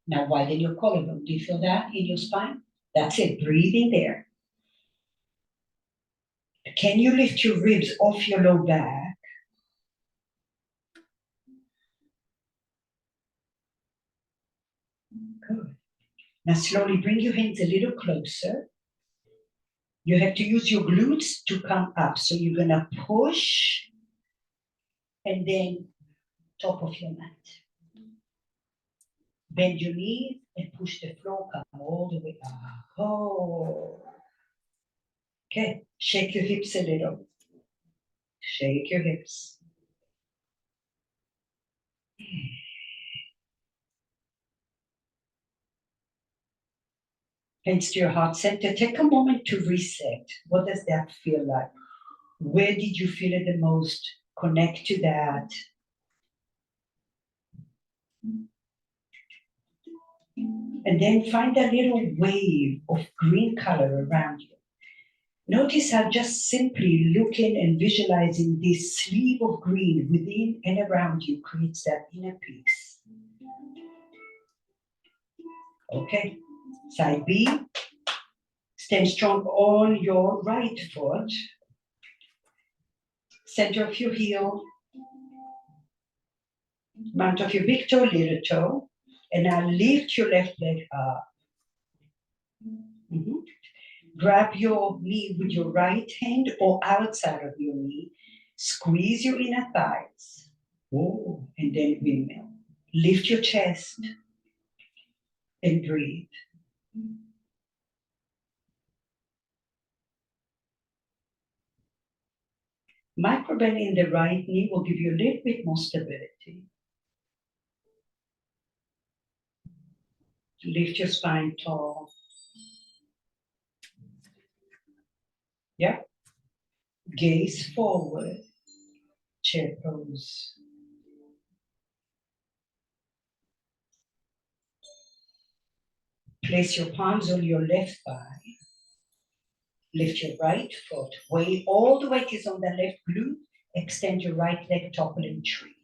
Now widen your collarbone. Do you feel that in your spine? That's it. Breathe in there. Can you lift your ribs off your low back? Good. Now slowly bring your hands a little closer. You have to use your glutes to come up. So you're gonna push and then top of your mat. Bend your knees and push the floor, come all the way up. Oh. Okay, shake your hips a little. Shake your hips. Hands to your heart center. Take a moment to reset. What does that feel like? Where did you feel it the most? Connect to that. And then find a little wave of green color around you. Notice how just simply looking and visualizing this sleeve of green within and around you creates that inner peace. Okay, side B. Stand strong on your right foot. Center of your heel. Mount of your big toe, little toe. And now lift your left leg up. Mm-hmm. Grab your knee with your right hand or outside of your knee. Squeeze your inner thighs. Oh, and then windmill. Lift your chest and breathe. Microbend in the right knee will give you a little bit more stability. Lift your spine tall. Yeah. Gaze forward. Chair pose. Place your palms on your left thigh. Lift your right foot. Weight, all the weight is on the left glute. Extend your right leg, toppling tree.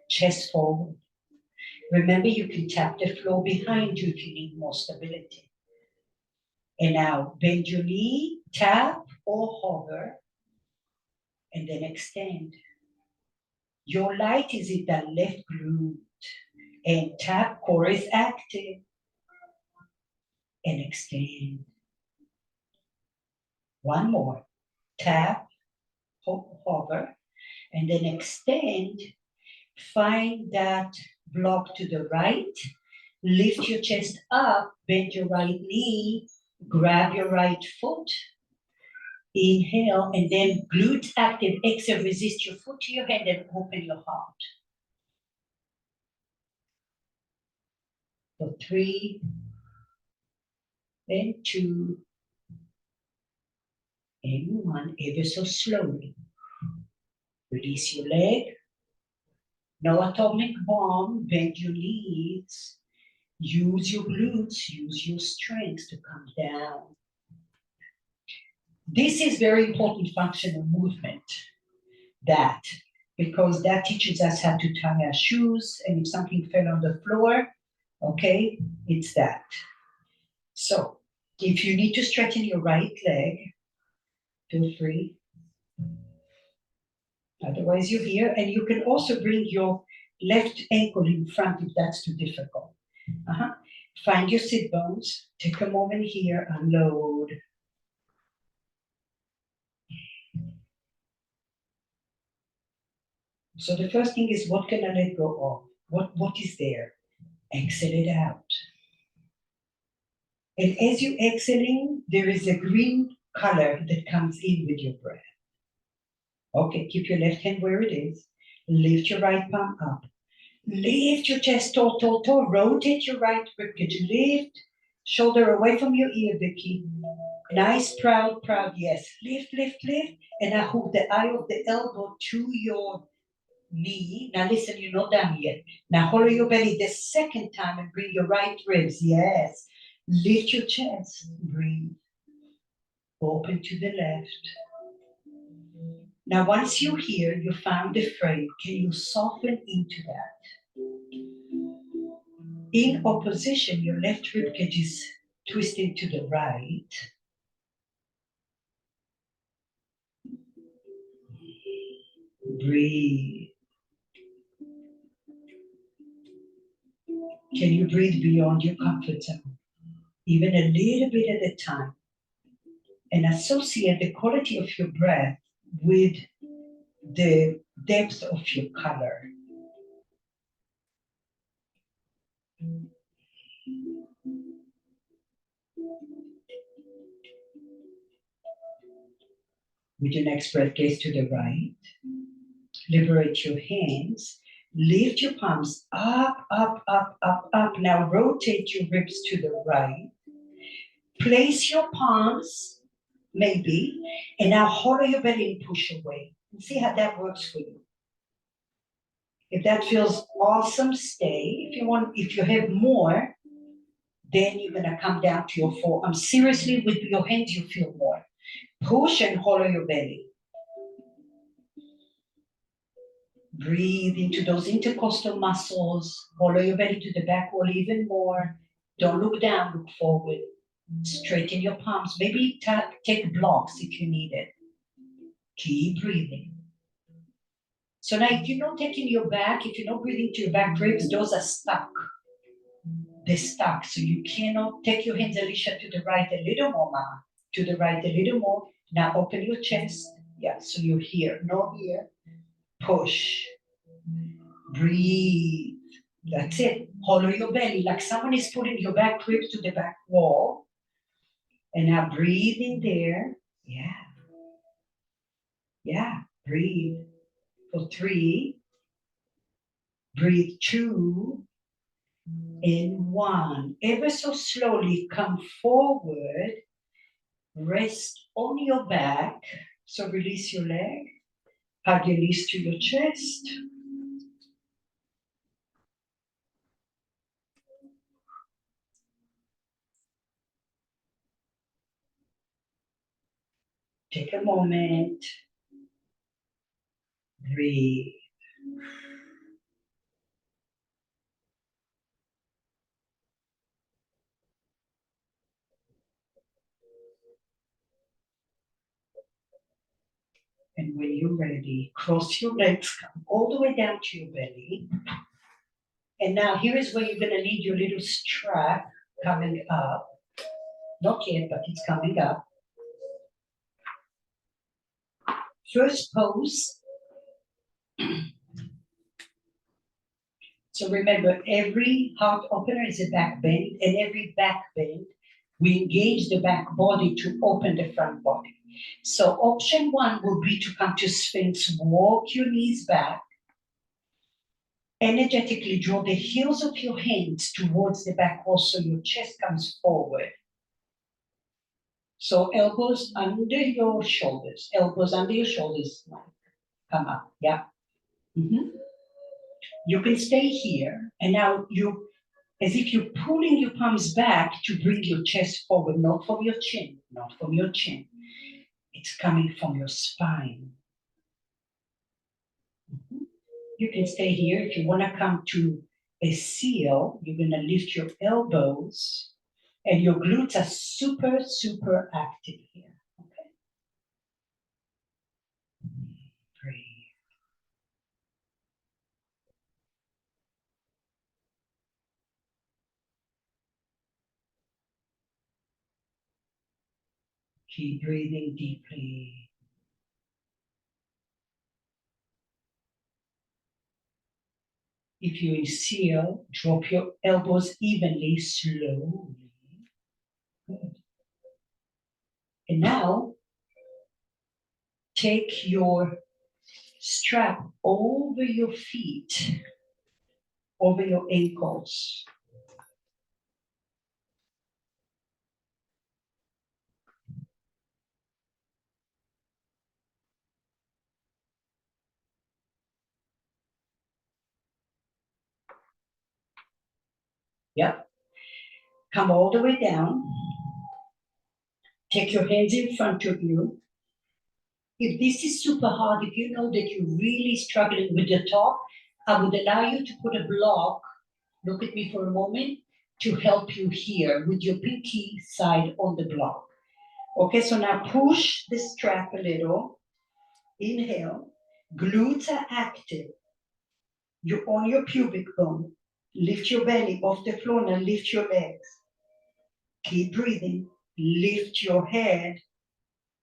Chest forward. Remember, you can tap the floor behind you if you need more stability. And now bend your knee, tap or hover, and then extend. Your light is in the left glute. And tap, core is active. And extend. One more. Tap, hover, and then extend. Find that block to the right. Lift your chest up, bend your right knee, grab your right foot. Inhale, and then glutes active. Exhale, resist your foot to your hand and open your heart. So 3, then 2, and 1, ever so slowly. Release your leg. No atomic bomb, bend your knees. Use your glutes, use your strength to come down. This is very important functional movement, that, because that teaches us how to tie our shoes, and if something fell on the floor, okay, it's that. So if you need to straighten your right leg, feel free. Otherwise you're here, and you can also bring your left ankle in front if that's too difficult. Find your sit bones, take a moment here, unload. So the first thing is, what can I let go of? What is there? Exhale it out. And as you're exhaling, there is a green color that comes in with your breath. Okay, keep your left hand where it is. Lift your right palm up. Lift your chest, tall, tall, tall. Rotate your right ribcage. Lift, shoulder away from your ear, Vicky. Nice, proud, proud, yes. Lift, lift, lift. And now hook the eye of the elbow to your knee. Now listen, you're not done yet. Now hollow your belly the second time and bring your right ribs. Yes. Lift your chest. Breathe. Open to the left. Now once you're here, you found the frame. Can you soften into that? In opposition, your left ribcage is twisting to the right. Breathe. Can you breathe beyond your comfort zone? Even a little bit at a time. And associate the quality of your breath with the depth of your color. With your next breath, gaze to the right. Liberate your hands. Lift your palms up, up, up, up, up. Now rotate your ribs to the right. Place your palms, maybe, and now hollow your belly and push away. And see how that works for you. If that feels awesome, stay. If you have more, then you're gonna come down to your forearm. Seriously, with your hands, you feel more. Push and hollow your belly. Breathe into those intercostal muscles. Hollow your belly to the back wall even more. Don't look down, look forward. Straighten your palms. Maybe take blocks if you need it. Keep breathing. So now if you're not taking your back, if you're not breathing to your back ribs, those are stuck. They're stuck. So you cannot take your hands, Alicia, to the right a little more, Mama. To the right a little more. Now open your chest. Yeah, so you're here, not here. Push. Breathe. That's it. Hollow your belly like someone is putting your back ribs to the back wall. And now breathe in there. Yeah. Yeah. Breathe. For 3. Breathe 2. And 1. Ever so slowly come forward. Rest on your back. So release your leg. Hug your knees to your chest. Take a moment. Breathe. And when you're ready, cross your legs, come all the way down to your belly. And now here is where you're going to need your little strap coming up. Not yet, but it's coming up. First pose. So remember, every heart opener is a back bend, and every back bend, we engage the back body to open the front body. So option 1 will be to come to Sphinx, walk your knees back, energetically draw the heels of your hands towards the back wall so your chest comes forward. So elbows under your shoulders, come up, yeah. You can stay here, and now you as if you're pulling your palms back to bring your chest forward, not from your chin, not from your chin. It's coming from your spine. You can stay here. If you want to come to a seal, you're going to lift your elbows and your glutes are super, super active here. Okay. Breathe. Keep breathing deeply. If you're in seal, drop your elbows evenly, slowly. Good. And now, take your strap over your feet, over your ankles. Yep. Come all the way down. Take your hands in front of you. If this is super hard, if you know that you're really struggling with the top, I would allow you to put a block, look at me for a moment, to help you here with your pinky side on the block. Okay, so now push the strap a little. Inhale. Glutes are active. You're on your pubic bone. Lift your belly off the floor. Now lift your legs. Keep breathing. Lift your head.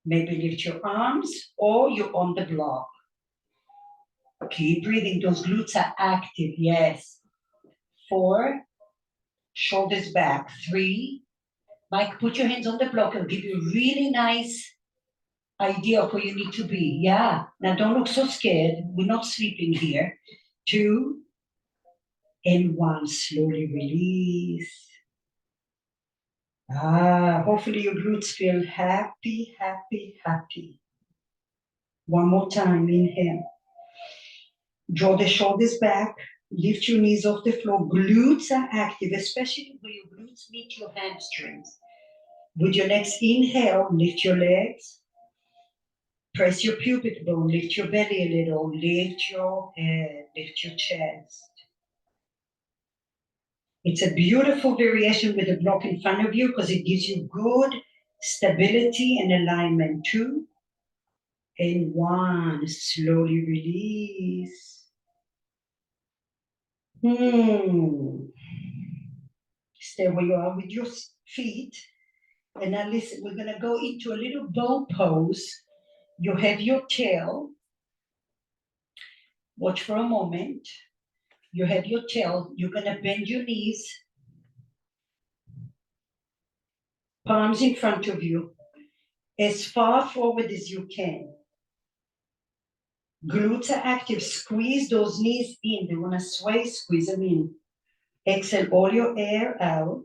Maybe lift your arms or you're on the block. Keep breathing. Those glutes are active. Yes. 4. Shoulders back. 3. Mike, put your hands on the block. It'll give you a really nice idea of where you need to be. Yeah. Now don't look so scared. We're not sleeping here. 2 and 1. Slowly release. Hopefully your glutes feel happy, happy, happy. One more time. Inhale. Draw the shoulders back. Lift your knees off the floor. Glutes are active, especially where your glutes meet your hamstrings. With your next inhale, lift your legs. Press your pubic bone. Lift your belly a little. Lift your head. Lift your chest. It's a beautiful variation with the block in front of you because it gives you good stability and alignment. 2 and 1. Slowly release. Stay where you are with your feet. And now listen, we're going to go into a little bow pose. You have your tail. Watch for a moment. You have your tail. You're going to bend your knees. Palms in front of you. As far forward as you can. Glutes are active. Squeeze those knees in. They want to sway, squeeze them in. Exhale all your air out.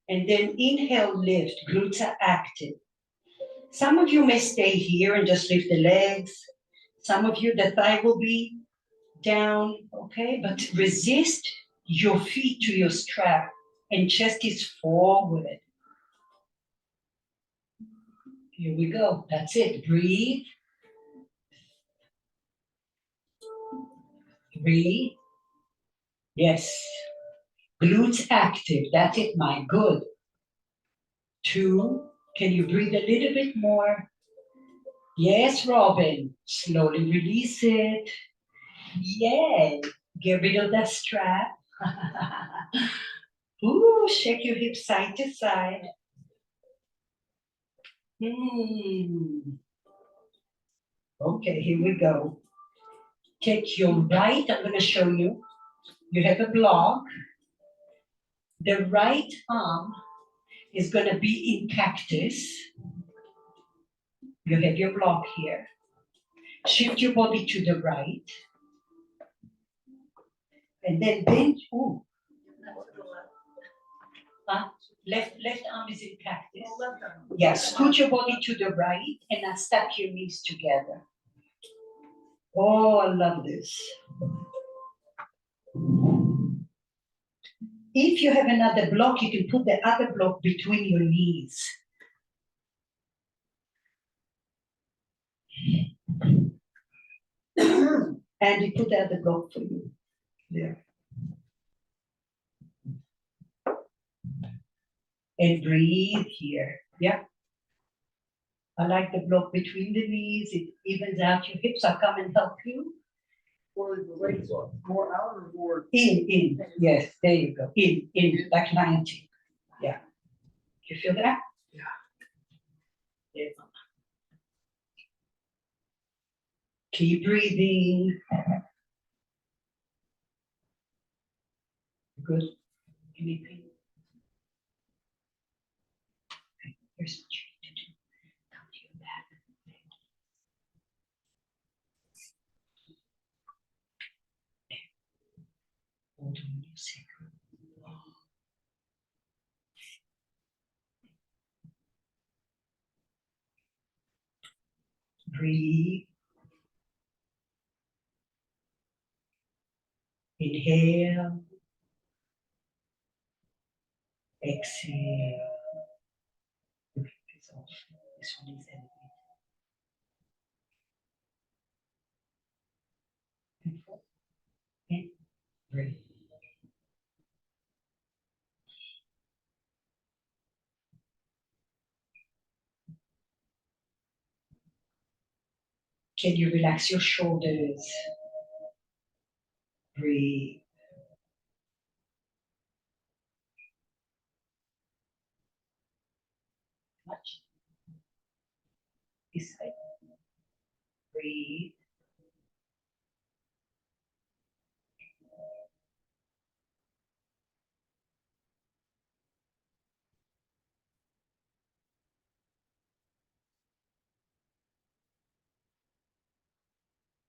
And then inhale, lift. Glutes are active. Some of you may stay here and just lift the legs. Some of you, the thigh will be down, okay? But resist your feet to your strap and chest is forward. Here we go. That's it. Breathe. Breathe. Yes. Glutes active. That's it, Mike. Good. 2. Can you breathe a little bit more? Yes, Robin. Slowly release it. Yay. Get rid of that strap. Ooh, shake your hips side to side. Okay, here we go. Take your right, I'm going to show you. You have a block. The right arm is going to be in cactus. You have your block here. Shift your body to the right. And then bend. Ooh. Left arm is in cactus. Yes, scoot your body to the right and now stack your knees together. Oh, I love this. If you have another block, you can put the other block between your knees. And you put the other block for you. There. And breathe here. Yeah. I like the block between the knees. It evens out your hips. I'll come and help you. Or the legs are more out or more? In. Yes, there you go. In, like 90. Yeah. You feel that? Yeah. Yes. Keep breathing. Good. Anything? Here's what you need to do. Come to your back. Hold on your sacrum. Breathe. Inhale. Exhale. Okay, this off. This one is elevated. And four. And breathe. Can you relax your shoulders? Breathe. Much. This side. Breathe.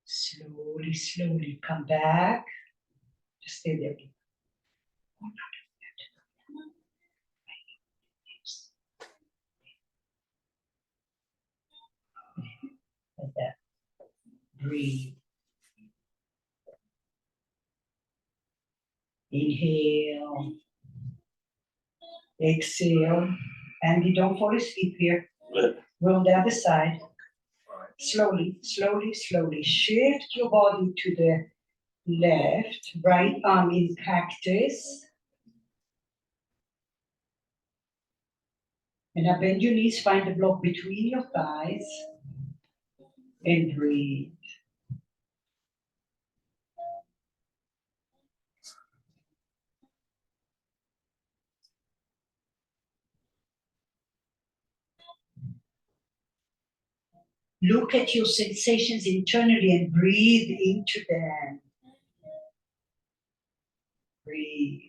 Slowly, slowly come back. Just stay there. Like that. Breathe. Inhale. Exhale. And you don't fall asleep here. We're on the other side. Slowly, slowly, slowly. Shift your body to the left. Right arm in cactus. And now bend your knees. Find the block between your thighs. And breathe. Look at your sensations internally and breathe into them. Breathe.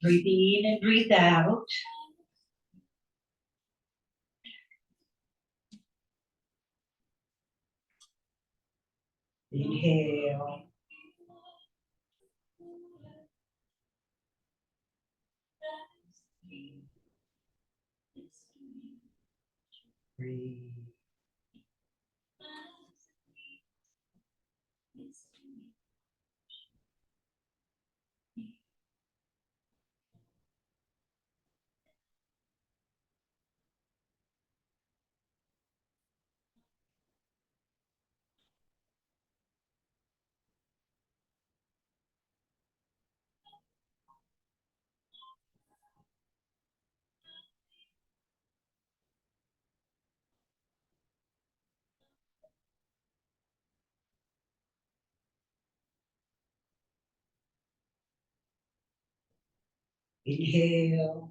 Breathe in and breathe out. Inhale. Breathe. Inhale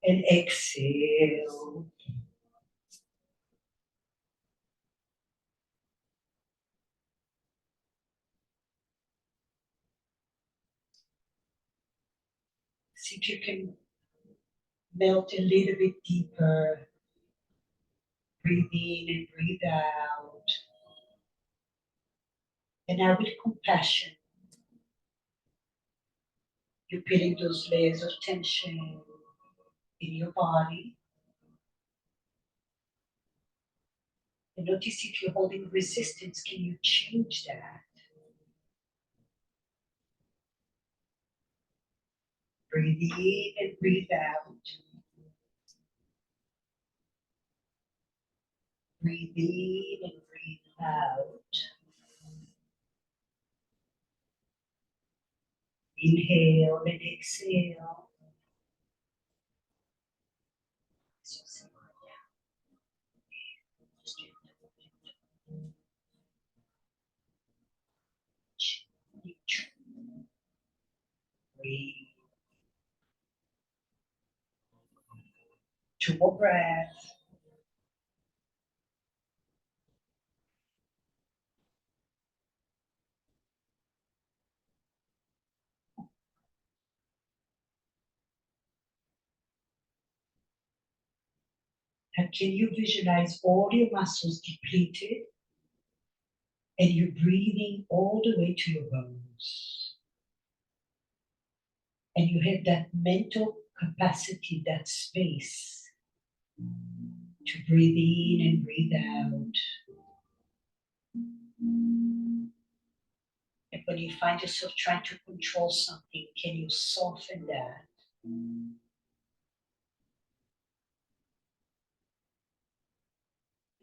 and exhale. See if you can melt a little bit deeper. Breathe in and breathe out. And now with compassion, you're peeling those layers of tension in your body. notice if you're holding resistance, can you change that? Breathe in and breathe out. Breathe in and breathe out. Inhale and exhale. Breathe. 2 more breaths. And can you visualize all your muscles depleted and you're breathing all the way to your bones? And you have that mental capacity, that space to breathe in and breathe out. And when you find yourself trying to control something, can you soften that?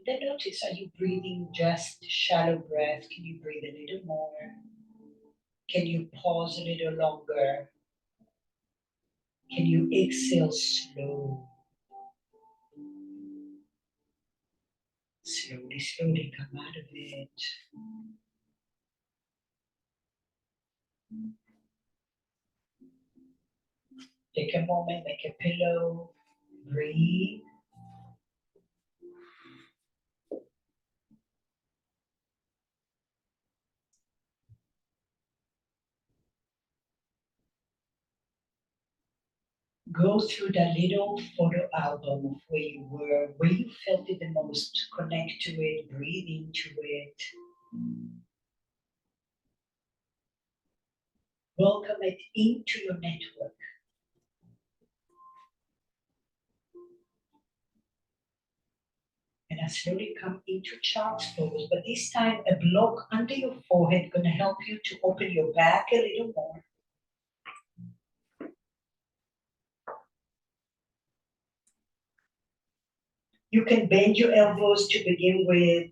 Then notice, are you breathing just shallow breath? Can you breathe a little more? Can you pause a little longer? Can you exhale slow? Slowly, slowly come out of it. Take a moment, make a pillow, breathe. Go through that little photo album of where you were, where you felt it the most. Connect to it, breathe into it. Welcome it into your network. And I slowly come into child's pose, but this time a block under your forehead gonna help you to open your back a little more. You can bend your elbows to begin with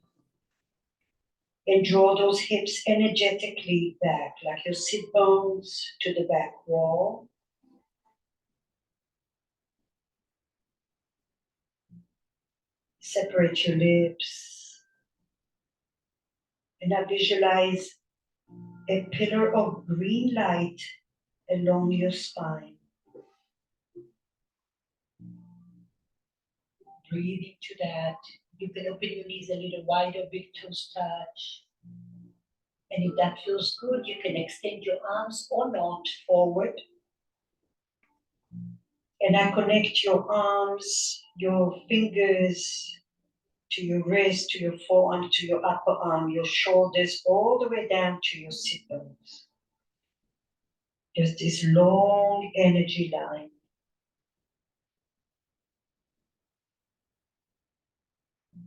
and draw those hips energetically back, like your sit bones to the back wall. Separate your lips. And I visualize a pillar of green light along your spine. Breathe into that. You can open your knees a little wider, big toes touch. And if that feels good, you can extend your arms or not forward. And I connect your arms, your fingers to your wrist, to your forearm, to your upper arm, your shoulders, all the way down to your sit bones. There's this long energy line.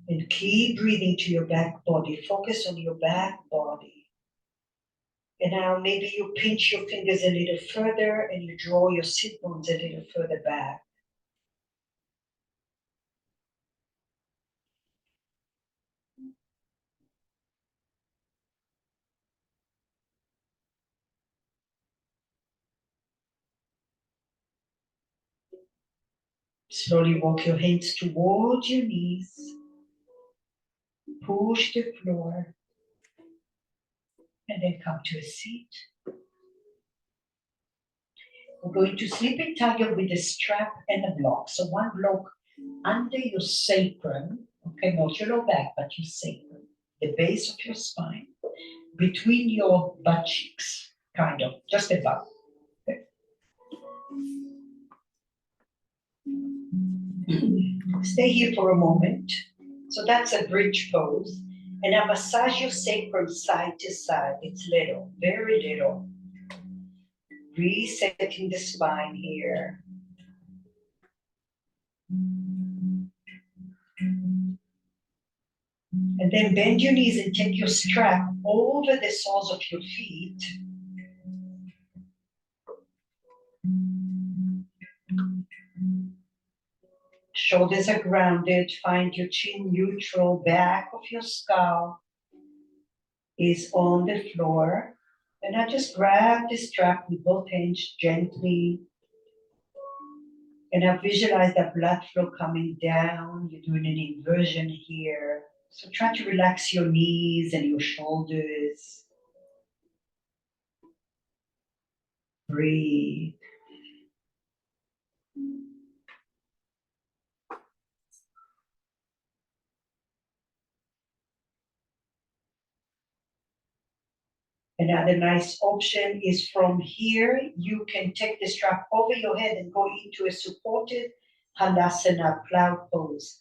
And keep breathing to your back body. Focus on your back body. And now maybe you pinch your fingers a little further and you draw your sit bones a little further back. Slowly walk your hands towards your knees. Push the floor. And then come to a seat. We're going to sleeping tiger with a strap and a block. So one block under your sacrum, okay, not your lower back, but your sacrum, the base of your spine, between your butt cheeks, kind of, just above. Okay. Stay here for a moment. So that's a bridge pose. And I massage your sacrum side to side. It's little, very little. Resetting the spine here. And then bend your knees and take your strap over the soles of your feet. Shoulders are grounded. Find your chin neutral. Back of your skull is on the floor. And I just grab the strap with both hands gently. And I visualize that blood flow coming down. You're doing an inversion here. So try to relax your knees and your shoulders. Breathe. Another nice option is from here, you can take the strap over your head and go into a supported Halasana cloud pose.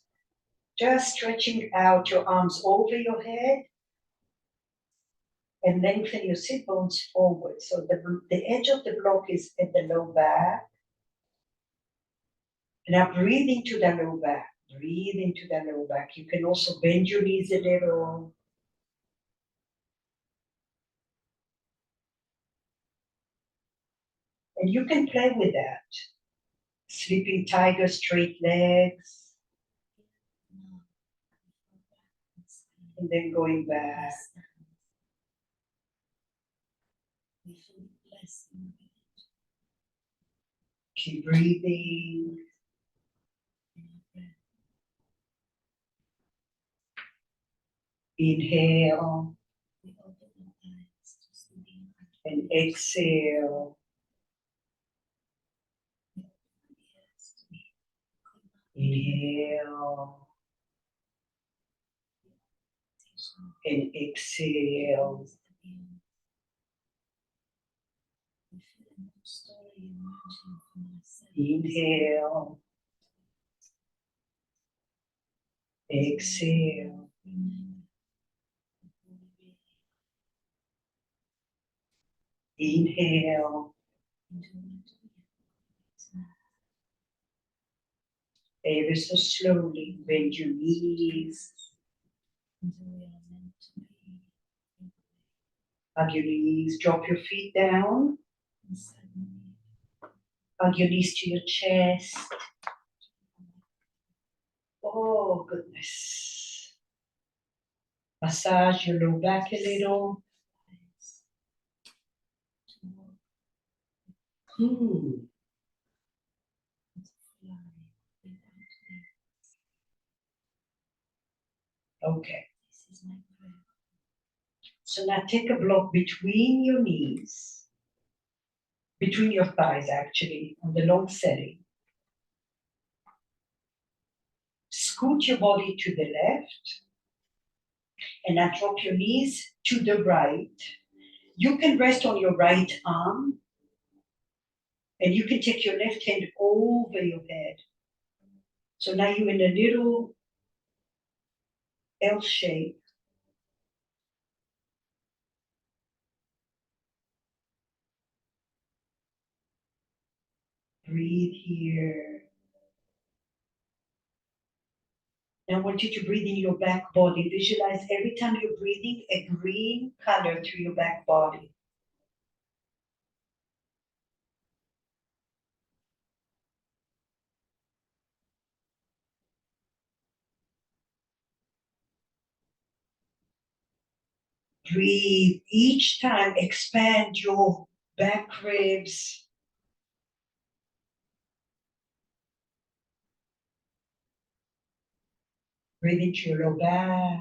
Just stretching out your arms over your head and lengthen your sit bones forward. So the edge of the block is at the low back. And now breathe into the low back. Breathe into the low back. You can also bend your knees a little. And you can play with that. Sleeping tiger, straight legs. And then going back. Keep breathing. Inhale and exhale. Inhale and exhale. Inhale. Exhale. Inhale. Ever so slowly, bend your knees. Hug your knees, drop your feet down. Hug your knees to your chest. Oh, goodness. Massage your low back a little. Okay. So now take a block between your knees, between your thighs actually, on the long setting. Scoot your body to the left and now drop your knees to the right. You can rest on your right arm and you can take your left hand over your head. So now you're in a little L shape. Breathe here. Now I want you to breathe in your back body. Visualize every time you're breathing a green color through your back body. Breathe. Each time expand your back ribs. Breathe into your low back.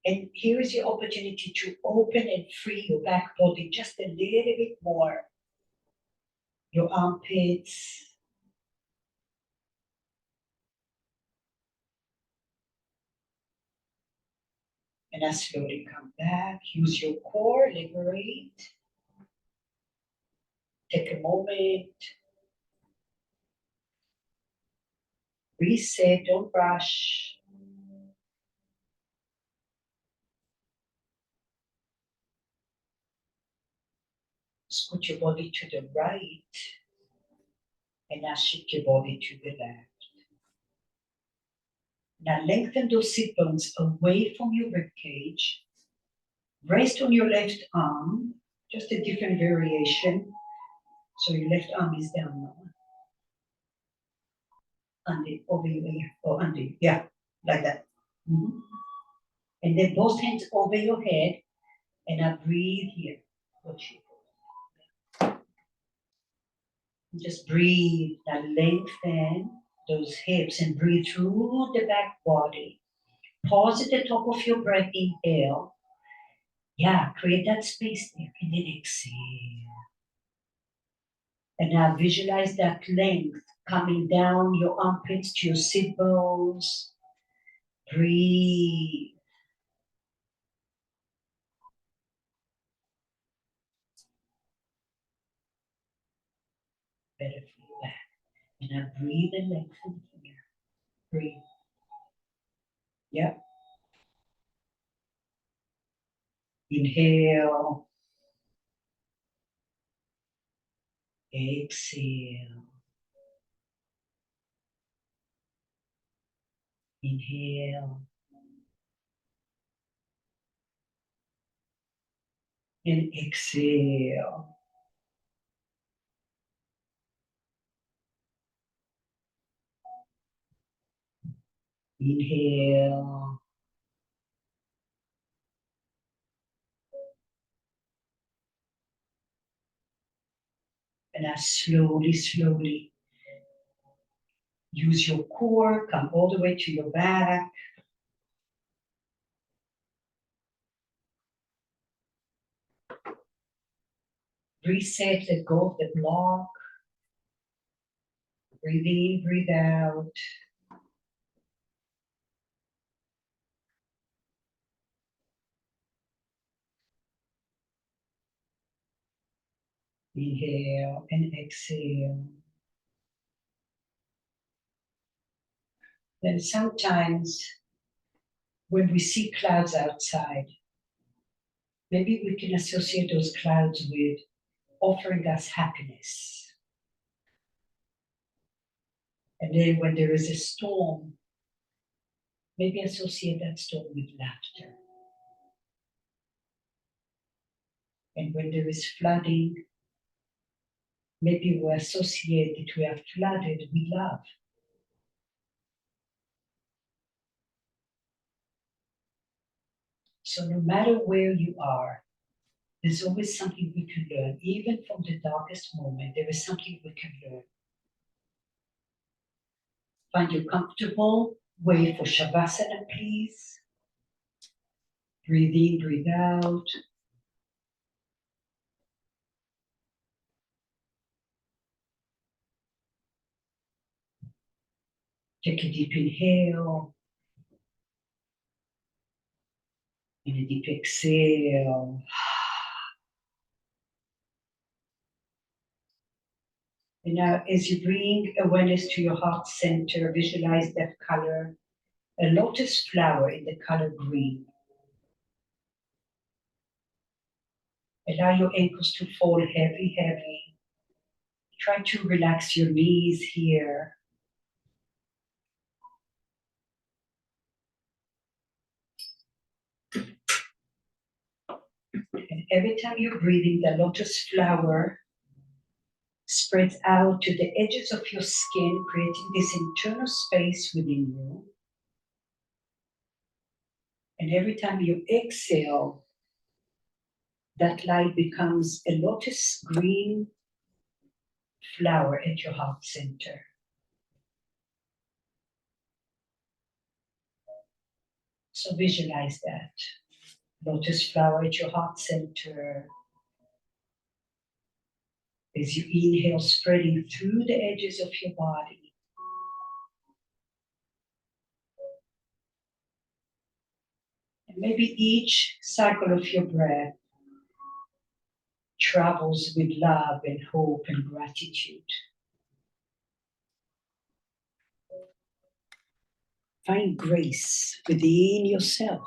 And here is your opportunity to open and free your back body just a little bit more. Your armpits. And I slowly come back. Use your core, liberate. Take a moment. Reset, don't rush. Scoot your body to the right And now shift your body to the left. Now lengthen those sit bones away from your rib cage. Rest on your left arm, just a different variation. So your left arm is down now. Under, over your ear, or under, yeah, like that. Mm-hmm. And then both hands over your head, and now breathe here. Just breathe, now lengthen those hips and breathe through the back body. Pause at the top of your breath, inhale. Yeah, create that space there, and then exhale. And now visualize that length coming down your armpits to your sit bones. Breathe. Better for your back. And now breathe and lengthen here. Breathe. Yep. Inhale. Exhale. Inhale. And exhale. Inhale. And now slowly, slowly use your core, come all the way to your back. Reset, let go of the block. Breathe in, breathe out. Inhale and exhale. Then sometimes when we see clouds outside, maybe we can associate those clouds with offering us happiness. And then when there is a storm, maybe associate that storm with laughter. And when there is flooding, maybe we associate that we are flooded with love. So no matter where you are, there's always something we can learn. Even from the darkest moment, there is something we can learn. Find your comfortable way for Shavasana, please. Breathe in, breathe out. Take a deep inhale. And a deep exhale. And now, as you bring awareness to your heart center, visualize that color, a lotus flower in the color green. Allow your ankles to fall heavy, heavy. Try to relax your knees here. And every time you're breathing, the lotus flower spreads out to the edges of your skin, creating this internal space within you. And every time you exhale, that light becomes a lotus green flower at your heart center. So visualize that lotus flower at your heart center. As you inhale, spreading through the edges of your body. And maybe each cycle of your breath travels with love and hope and gratitude. Find grace within yourself.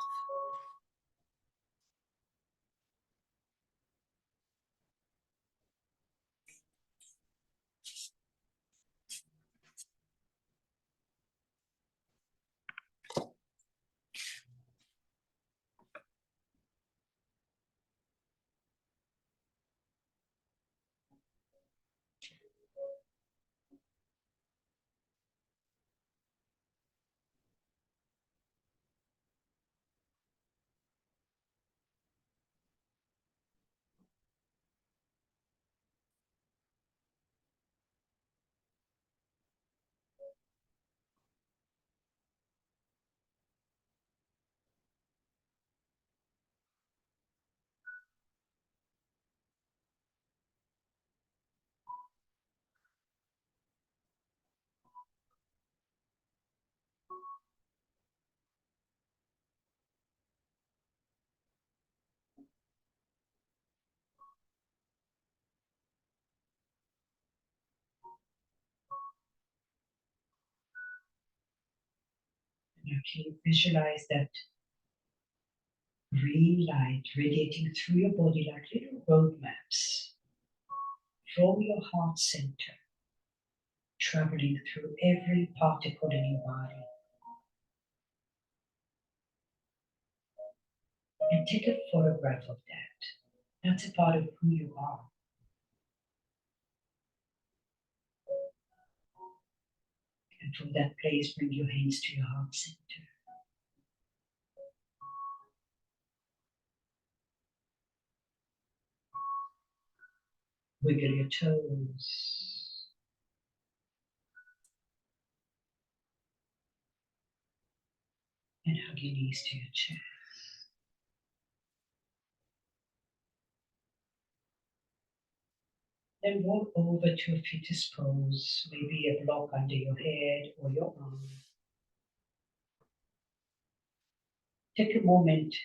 Now can you visualize that green light radiating through your body like little road maps from your heart center, traveling through every particle in your body. And take a photograph of that. That's a part of who you are. And from that place, bring your hands to your heart center. Wiggle your toes. And hug your knees to your chest. Then roll over to a fetus pose, maybe a block under your head or your arm. Take a moment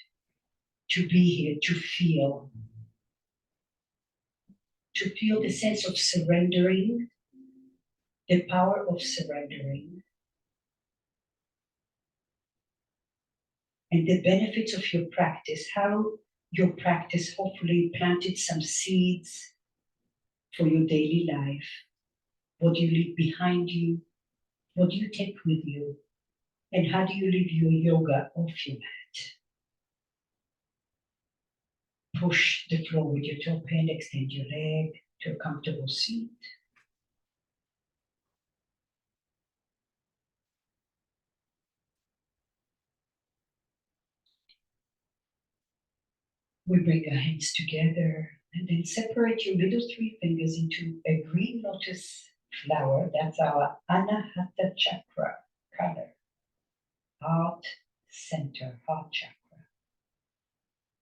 to be here, to feel the sense of surrendering, the power of surrendering, and the benefits of your practice, how your practice hopefully planted some seeds for your daily life. What do you leave behind you? What do you take with you? And how do you leave your yoga off your mat? Push the floor with your top hand, extend your leg to a comfortable seat. We bring our hands together and then separate your middle three fingers into a green lotus flower. That's our Anahata Chakra color. Heart center, heart chakra.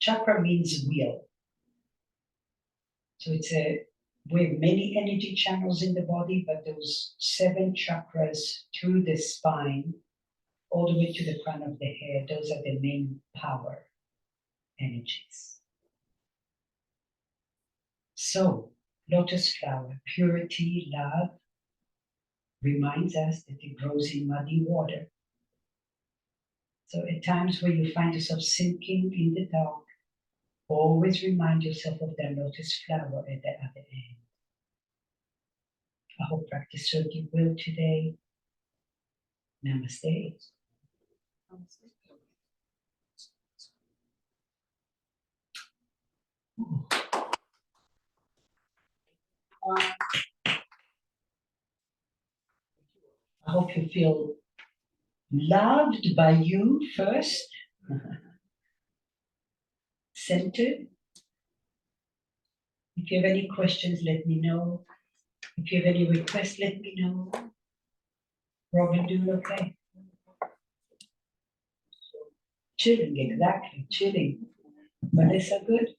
Chakra means wheel. So we have many energy channels in the body, but those 7 chakras through the spine, all the way to the crown of the head, those are the main power energies. So, lotus flower, purity, love, reminds us that it grows in muddy water. So at times where you find yourself sinking in the dark, always remind yourself of that lotus flower at the other end. I hope practice served you well today. Namaste. I hope you feel loved by you first, centered. If you have any questions, let me know. If you have any requests, let me know. Robin, doing okay? Chilling, exactly, chilling. Melissa, good?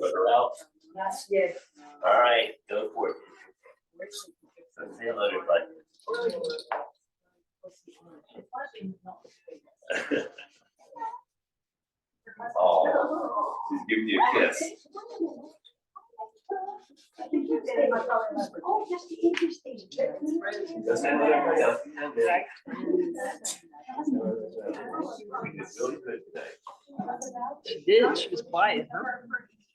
Put her out. Yes. All right, go for it. Say hello to everybody. Oh, she's giving you a kiss. Oh, just interesting. Go say hello to everybody else. It's really good today. She did. She was quiet, huh?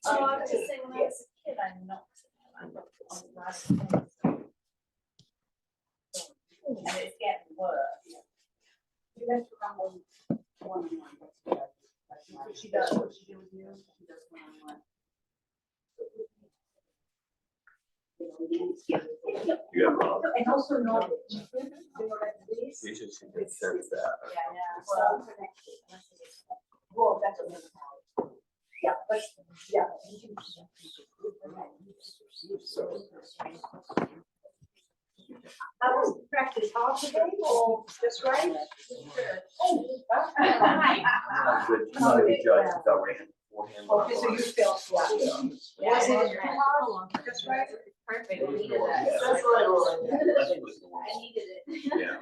Oh, I was just saying when I was a kid, I knocked on the glass things. And it's getting worse. You have to run one-on-one. She does what she do with you. She does one-on-one. You have a And also knowledge. You know, like this. you should see good sense that. Yeah, well, well, that's what makes it. Yeah, but, yeah. I was practice hard today or just right? I'm not a good judge, it's already Okay, so you feel flat. Yeah, Was it that's too right. hard? Just right? Perfect, I needed that. Yeah. That's what I needed it. Yeah.